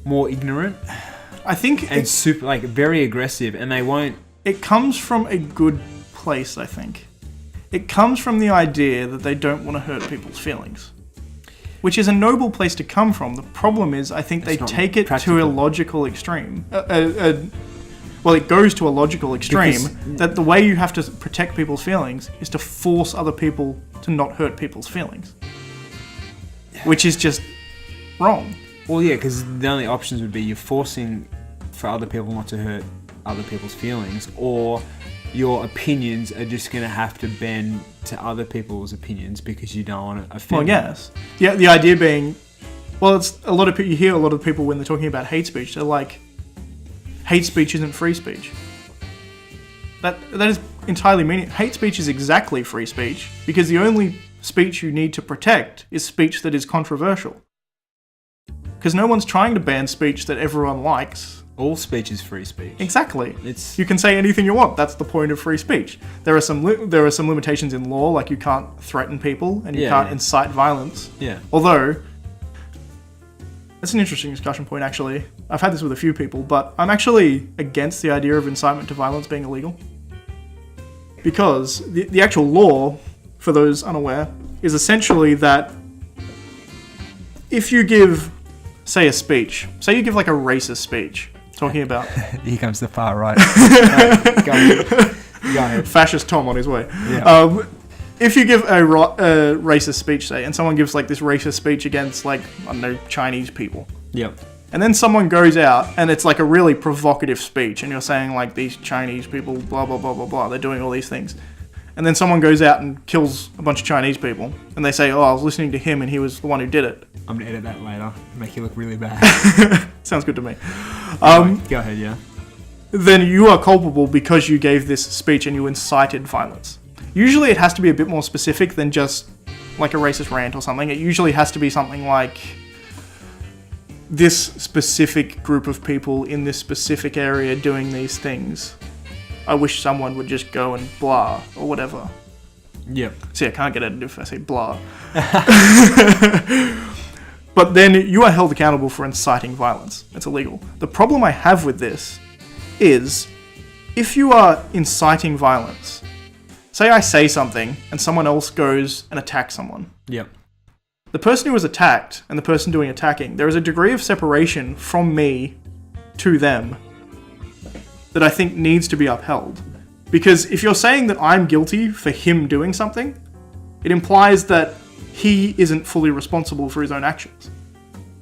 more ignorant. I think and super very aggressive, and they won't. It comes from a good place, I think. It comes from the idea that they don't want to hurt people's feelings, which is a noble place to come from. The problem is, I think they take it to a logical extreme. Well, it goes to a logical extreme that the way you have to protect people's feelings is to force other people to not hurt people's feelings, which is just wrong. Well, yeah, because the only options would be you're forcing for other people not to hurt other people's feelings, or your opinions are just going to have to bend to other people's opinions because you don't want to offend Well, yes. Yeah, the idea being, well, it's a lot of people, you hear a lot of people when they're talking about hate speech, they're like, hate speech isn't free speech. That is entirely meaningless. Hate speech is exactly free speech because the only speech you need to protect is speech that is controversial. Because no one's trying to ban speech that everyone likes. All speech is free speech. Exactly. You can say anything you want. That's the point of free speech. There are some limitations in law, like you can't threaten people and you can't incite violence. Yeah. Although, that's an interesting discussion point, actually. I've had this with a few people, but I'm actually against the idea of incitement to violence being illegal. Because the actual law, for those unaware, is essentially that if you give, say, a speech, say you give like a racist speech, talking about... Here comes the far right. Go ahead. Fascist Tom on his way. Yeah. If you give a racist speech, say, and someone gives like this racist speech against like, I don't know, Chinese people. Yep. And then someone goes out and it's like a really provocative speech and you're saying like these Chinese people, blah, blah, blah, blah, blah, they're doing all these things. And then someone goes out and kills a bunch of Chinese people and they say, oh, I was listening to him and he was the one who did it. I'm going to edit that later. Make you look really bad. Sounds good to me. Go ahead, yeah. Then you are culpable because you gave this speech and you incited violence. Usually it has to be a bit more specific than just like a racist rant or something. It usually has to be something like this specific group of people in this specific area doing these things. I wish someone would just go and blah or whatever. Yep. See, I can't get edited if I say blah. But then you are held accountable for inciting violence. It's illegal. The problem I have with this is if you are inciting violence, say I say something and someone else goes and attacks someone. Yep. The person who was attacked and the person doing attacking, there is a degree of separation from me to them that I think needs to be upheld. Because if you're saying that I'm guilty for him doing something, it implies that he isn't fully responsible for his own actions.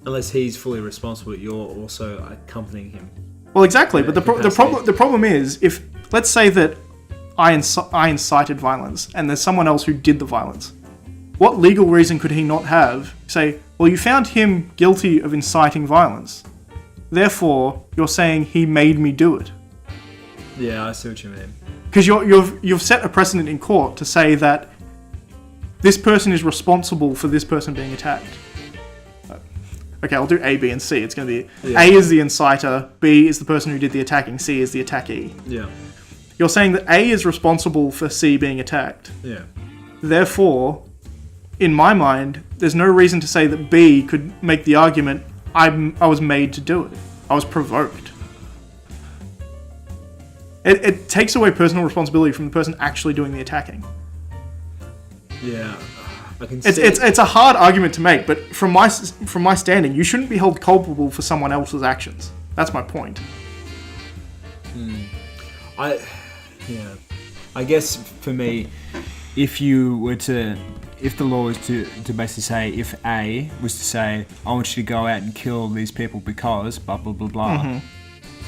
Unless he's fully responsible, you're also accompanying him. Well, exactly, but the problem is, if, let's say that I incited violence and there's someone else who did the violence, what legal reason could he not have? Say, well, you found him guilty of inciting violence. Therefore, you're saying he made me do it. Yeah, I see what you mean. Because you've set a precedent in court to say that this person is responsible for this person being attacked. Okay, I'll do A, B, and C. It's going to be A is the inciter, B is the person who did the attacking, C is the attackee. Yeah. You're saying that A is responsible for C being attacked. Yeah. Therefore, in my mind, there's no reason to say that B could make the argument, I was made to do it. I was provoked. It takes away personal responsibility from the person actually doing the attacking. Yeah. I can see. It's a hard argument to make, but from my standing, you shouldn't be held culpable for someone else's actions. That's my point. I guess for me, if the law was to basically say, if A was to say, I want you to go out and kill these people because blah blah blah blah,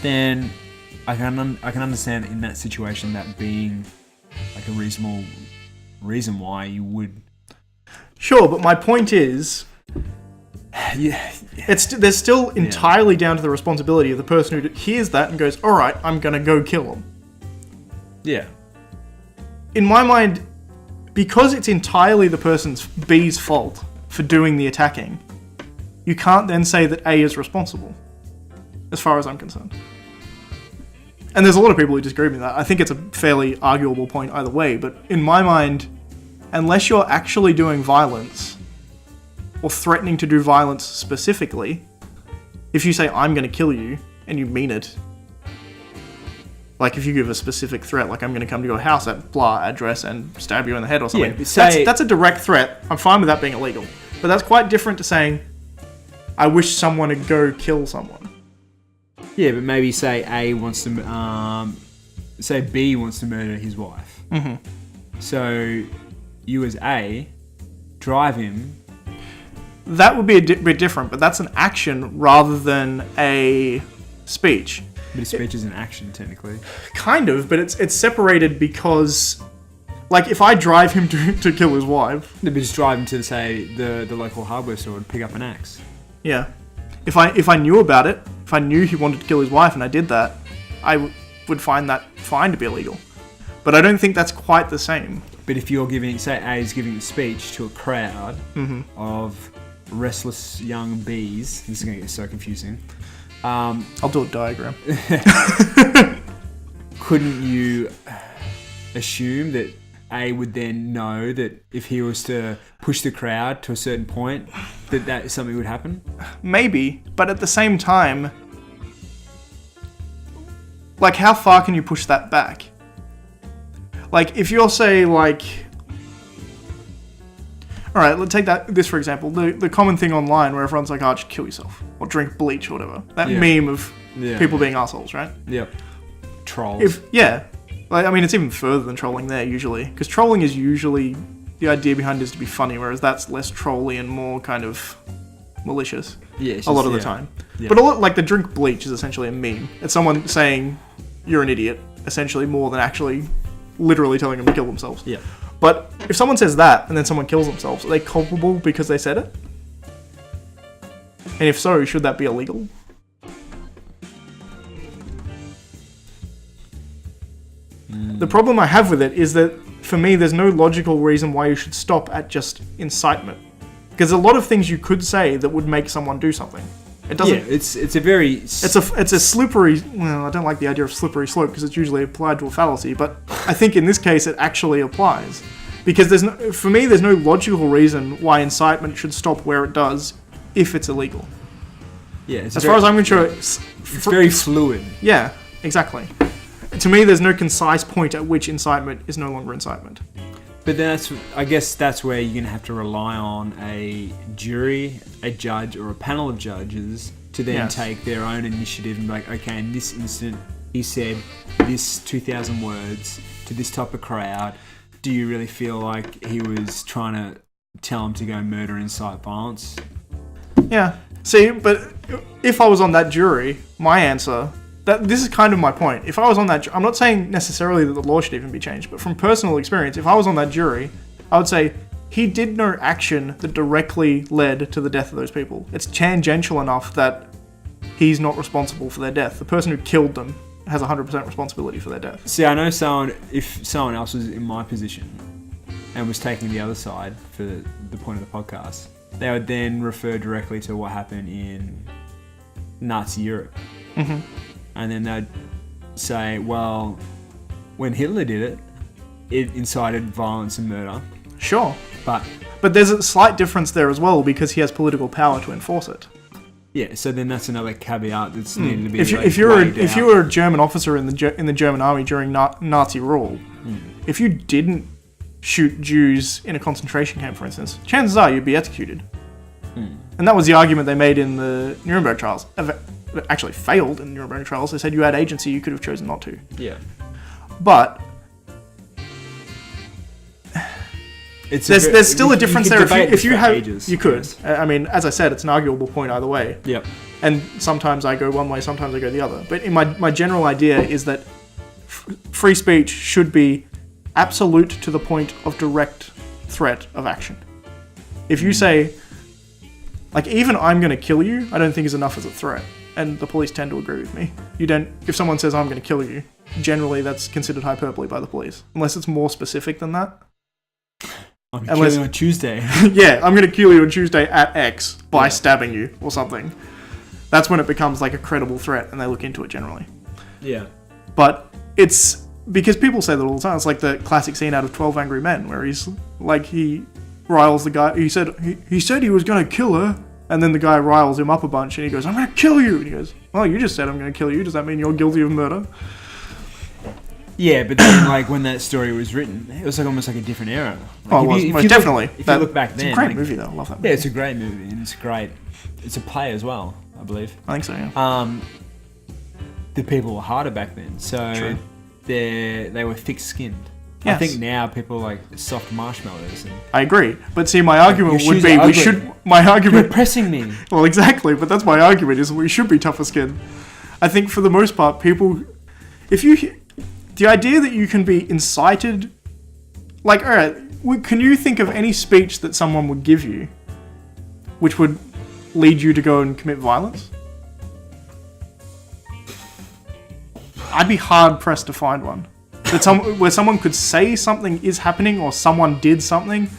then I can understand in that situation that being like a reasonable reason why you would. Sure, but my point is, there's still entirely down to the responsibility of the person who hears that and goes, all right, I'm gonna go kill him. Yeah. In my mind, because it's entirely the person's B's fault for doing the attacking, you can't then say that A is responsible, as far as I'm concerned. And there's a lot of people who disagree with that. I think it's a fairly arguable point either way, but in my mind, unless you're actually doing violence, or threatening to do violence specifically, if you say, I'm going to kill you, and you mean it, like if you give a specific threat, like I'm going to come to your house at blah address and stab you in the head or something, that's a direct threat. I'm fine with that being illegal. But that's quite different to saying, I wish someone would go kill someone. Yeah, but maybe say A wants to, say B wants to murder his wife. Mm-hmm. So you as A drive him. That would be a bit different, but that's an action rather than a speech. But a speech is an action, technically. Kind of, but it's separated because, like, if I drive him to kill his wife... No, but just drive him to, say, the local hardware store and pick up an axe. Yeah. If I knew about it, if I knew he wanted to kill his wife and I did that, I would find that fine to be illegal. But I don't think that's quite the same. But if you're giving, say A is giving a speech to a crowd of restless young bees, this is going to get so confusing. I'll do a diagram. Couldn't you assume that A would then know that if he was to push the crowd to a certain point, that something would happen? Maybe, but at the same time, like, how far can you push that back? Like, if you'll say, like... Alright, let's take this for example. The common thing online where everyone's like, oh, just kill yourself. Or drink bleach or whatever. That meme of people being assholes, right? Yep. Trolls. Like, I mean, it's even further than trolling there, usually. Because trolling is usually... The idea behind it is to be funny, whereas that's less trolly and more kind of malicious. Yeah, a lot of the time. Yeah. But like the drink bleach is essentially a meme. It's someone saying, you're an idiot, essentially, more than actually literally telling them to kill themselves. Yeah. But if someone says that and then someone kills themselves, are they culpable because they said it? And if so, should that be illegal? The problem I have with it is that, for me, there's no logical reason why you should stop at just incitement. Because a lot of things you could say that would make someone do something. It doesn't. Yeah, it's a very... It's a slippery... Well, I don't like the idea of slippery slope because it's usually applied to a fallacy, but I think in this case it actually applies. Because for me, there's no logical reason why incitement should stop where it does if it's illegal. Yeah, as far as I'm concerned, it's very fluid. Yeah, exactly. To me, there's no concise point at which incitement is no longer incitement. But I guess that's where you're going to have to rely on a jury, a judge, or a panel of judges to then take their own initiative and be like, okay, in this instant, he said this 2,000 words to this type of crowd. Do you really feel like he was trying to tell him to go murder and incite violence? Yeah. See, but if I was on that jury, my answer... This is kind of my point. If I was on that... I'm not saying necessarily that the law should even be changed, but from personal experience, if I was on that jury, I would say, he did no action that directly led to the death of those people. It's tangential enough that he's not responsible for their death. The person who killed them has 100% responsibility for their death. See, I know if someone else was in my position and was taking the other side for the point of the podcast, they would then refer directly to what happened in Nazi Europe. Mm-hmm. And then they'd say, well, when Hitler did it, it incited violence and murder. Sure. But there's a slight difference there as well because he has political power to enforce it. Yeah, so then that's another caveat that's needed to be if you were a German officer in the German army during Nazi rule, if you didn't shoot Jews in a concentration camp, for instance, chances are you'd be executed. And that was the argument they made in the Nuremberg trials. It actually failed in the Nuremberg trials. They said you had agency, you could have chosen not to. Yeah. But there's still a difference there. If you have ages, you could. Yes. I mean, as I said, it's an arguable point either way. Yep. And sometimes I go one way, sometimes I go the other. But in my general idea is that free speech should be absolute to the point of direct threat of action. If you say, like, even I'm going to kill you, I don't think is enough as a threat. And the police tend to agree with me. If someone says I'm going to kill you, generally that's considered hyperbole by the police. Unless it's more specific than that. I'm going to kill you on Tuesday. Yeah, I'm going to kill you on Tuesday at X by stabbing you or something. That's when it becomes like a credible threat and they look into it generally. Yeah. But it's because people say that all the time. It's like the classic scene out of 12 Angry Men where he's like, he riles the guy. He said he was going to kill her. And then the guy riles him up a bunch and he goes, I'm going to kill you. And he goes, well, you just said I'm going to kill you. Does that mean you're guilty of murder? Yeah, but then, like, when that story was written, it was like almost like a different era. Like, most definitely. If you look back then... It's a great movie, though. I love that movie. Yeah, it's a great movie, and it's great. It's a play as well, I believe. I think so, yeah. The people were harder back then, so True. they were thick-skinned. Yes. I think now people are like soft marshmallows. And I agree. But see, my argument would be we should... You're pressing me. Well, exactly, but that's my argument, is we should be tougher skinned. I think for the most part, people... The idea that you can be incited... Like, alright, can you think of any speech that someone would give you which would lead you to go and commit violence? I'd be hard-pressed to find one. Where someone could say something is happening or someone did something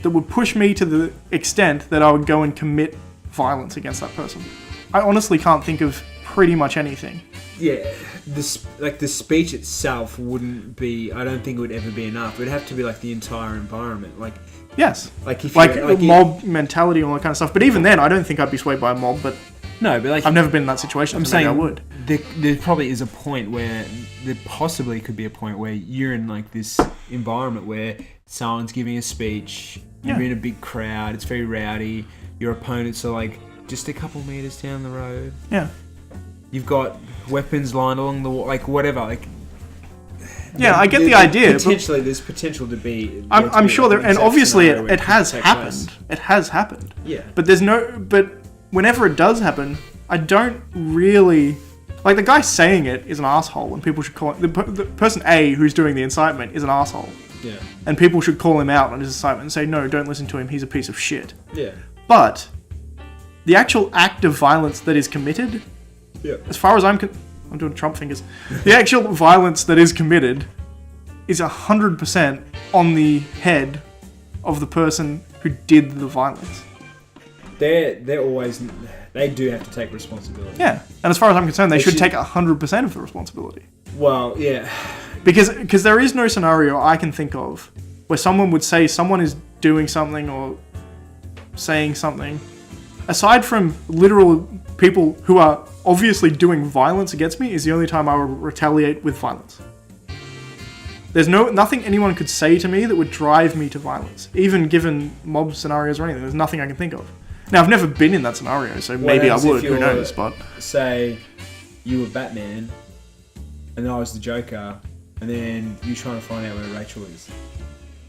that would push me to the extent that I would go and commit violence against that person. I honestly can't think of pretty much anything. Yeah, the speech itself wouldn't be... I don't think it would ever be enough. It would have to be like the entire environment. Like, yes. Like, if mob mentality and all that kind of stuff. But even then, I don't think I'd be swayed by a mob, but... No, but like... I've never been in that situation, I'm so saying maybe I would. There probably is a point where... There possibly could be a point where you're in like this environment where someone's giving a speech, you're in a big crowd, it's very rowdy, your opponents are like just a couple meters down the road. Yeah. You've got weapons lying along the wall, like whatever, like... Yeah, I get the idea. Potentially, there's potential to be... I'm sure there... And obviously it has happened. It has happened. Yeah. But there's no... But whenever it does happen, I don't really... Like, the guy saying it is an asshole, and people should call... The person A who's doing the incitement is an asshole. Yeah. And people should call him out on his incitement and say, no, don't listen to him, he's a piece of shit. Yeah. But the actual act of violence that is committed... Yeah. As far as I'm doing Trump fingers. The actual violence that is committed is 100% on the head of the person who did the violence. They're always... They do have to take responsibility. Yeah. And as far as I'm concerned, they should take 100% of the responsibility. Well, yeah. Because there is no scenario I can think of where someone would say someone is doing something or saying something, aside from literal people who are obviously doing violence against me, is the only time I would retaliate with violence. There's nothing anyone could say to me that would drive me to violence, even given mob scenarios or anything. There's nothing I can think of. Now, I've never been in that scenario, so maybe I would, who knows, but... Say you were Batman, and I was the Joker, and then you trying to find out where Rachel is.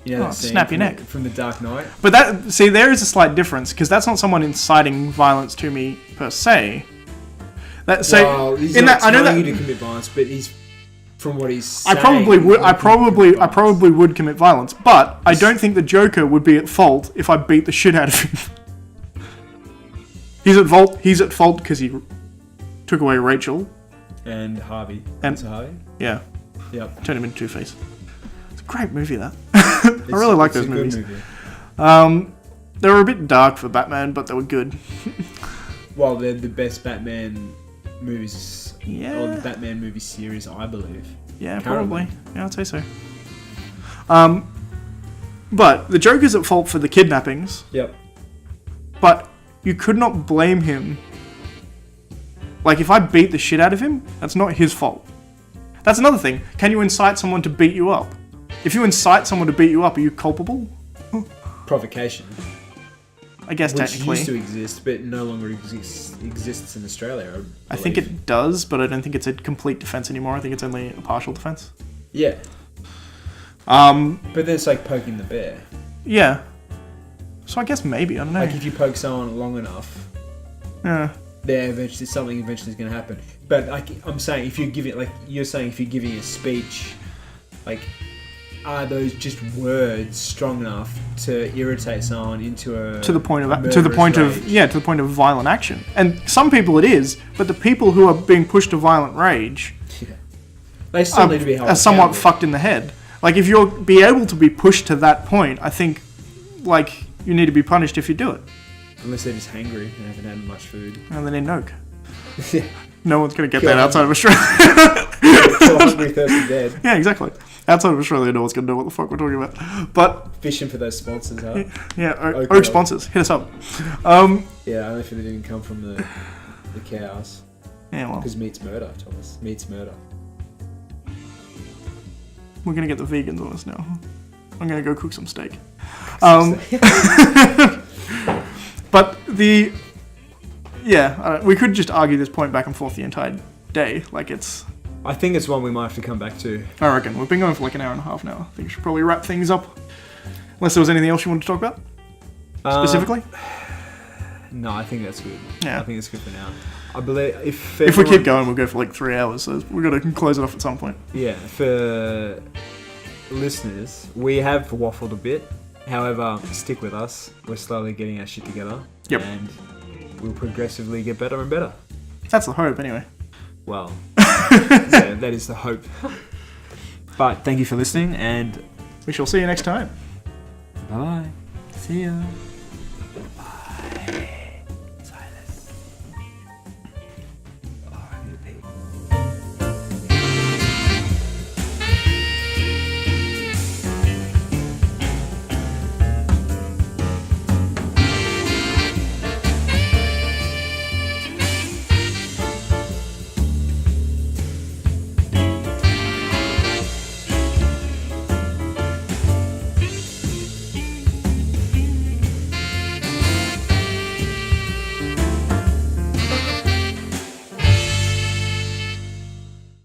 You know that scene snap your neck. From The Dark Knight? But there is a slight difference, because that's not someone inciting violence to me, per se. He's not telling you to commit violence, but he's... From what he's saying... I probably would commit violence, but I don't think the Joker would be at fault if I beat the shit out of him. He's at fault because he took away Rachel. And Harvey. And Harvey? Yeah. Yep. Turned him into Two-Face. It's a great movie, that. I really like those movies. Good movie. They were a bit dark for Batman, but they were good. Well, they're the best Batman movies. Yeah. Or the Batman movie series, I believe. Yeah, currently. Probably. Yeah, I'd say so. But the Joker's at fault for the kidnappings. Yep. But you could not blame him. Like, if I beat the shit out of him, that's not his fault. That's another thing. Can you incite someone to beat you up? If you incite someone to beat you up, are you culpable? Provocation. I guess technically. Which used to exist, but no longer exists in Australia, I think it does, but I don't think it's a complete defense anymore. I think it's only a partial defense. Yeah. But then it's like poking the bear. Yeah. So I guess maybe, I don't know. Like if you poke someone long enough, something eventually is going to happen. But I'm saying, if you're giving, like you're saying, if you're giving a speech, like, are those just words strong enough to irritate someone into a to the point of violent action? And some people it is, but the people who are being pushed to violent rage, they still need to be held are somewhat fucked in the head. Like if you're be able to be pushed to that point, I think like you need to be punished if you do it. Unless they're just hangry and haven't had much food. And they need no. Yeah. No one's going to get that outside of Australia. Hungry, thirsty, dead. Yeah, exactly. Outside of Australia, no one's going to know what the fuck we're talking about. But fishing for those sponsors, huh? yeah, Oak sponsors, hit us up. Yeah, only if it didn't come from the cows. Yeah, well, because meat's murder, Thomas. Meat's murder. We're going to get the vegans on us now. I'm going to go cook some steak. But we could just argue this point back and forth the entire day. Like it's. I think it's one we might have to come back to. I reckon. We've been going for like an hour and a half now. I think we should probably wrap things up. Unless there was anything else you wanted to talk about? Specifically? No, I think that's good. Yeah. I think it's good for now. I believe if we keep going, we'll go for like 3 hours. So we've got to close it off at some point. Yeah, for listeners, we have waffled a bit. However, stick with us. We're slowly getting our shit together. Yep. And we'll progressively get better and better. That's the hope, anyway. Well, yeah, that is the hope. But thank you for listening, and we shall see you next time. Bye. See ya.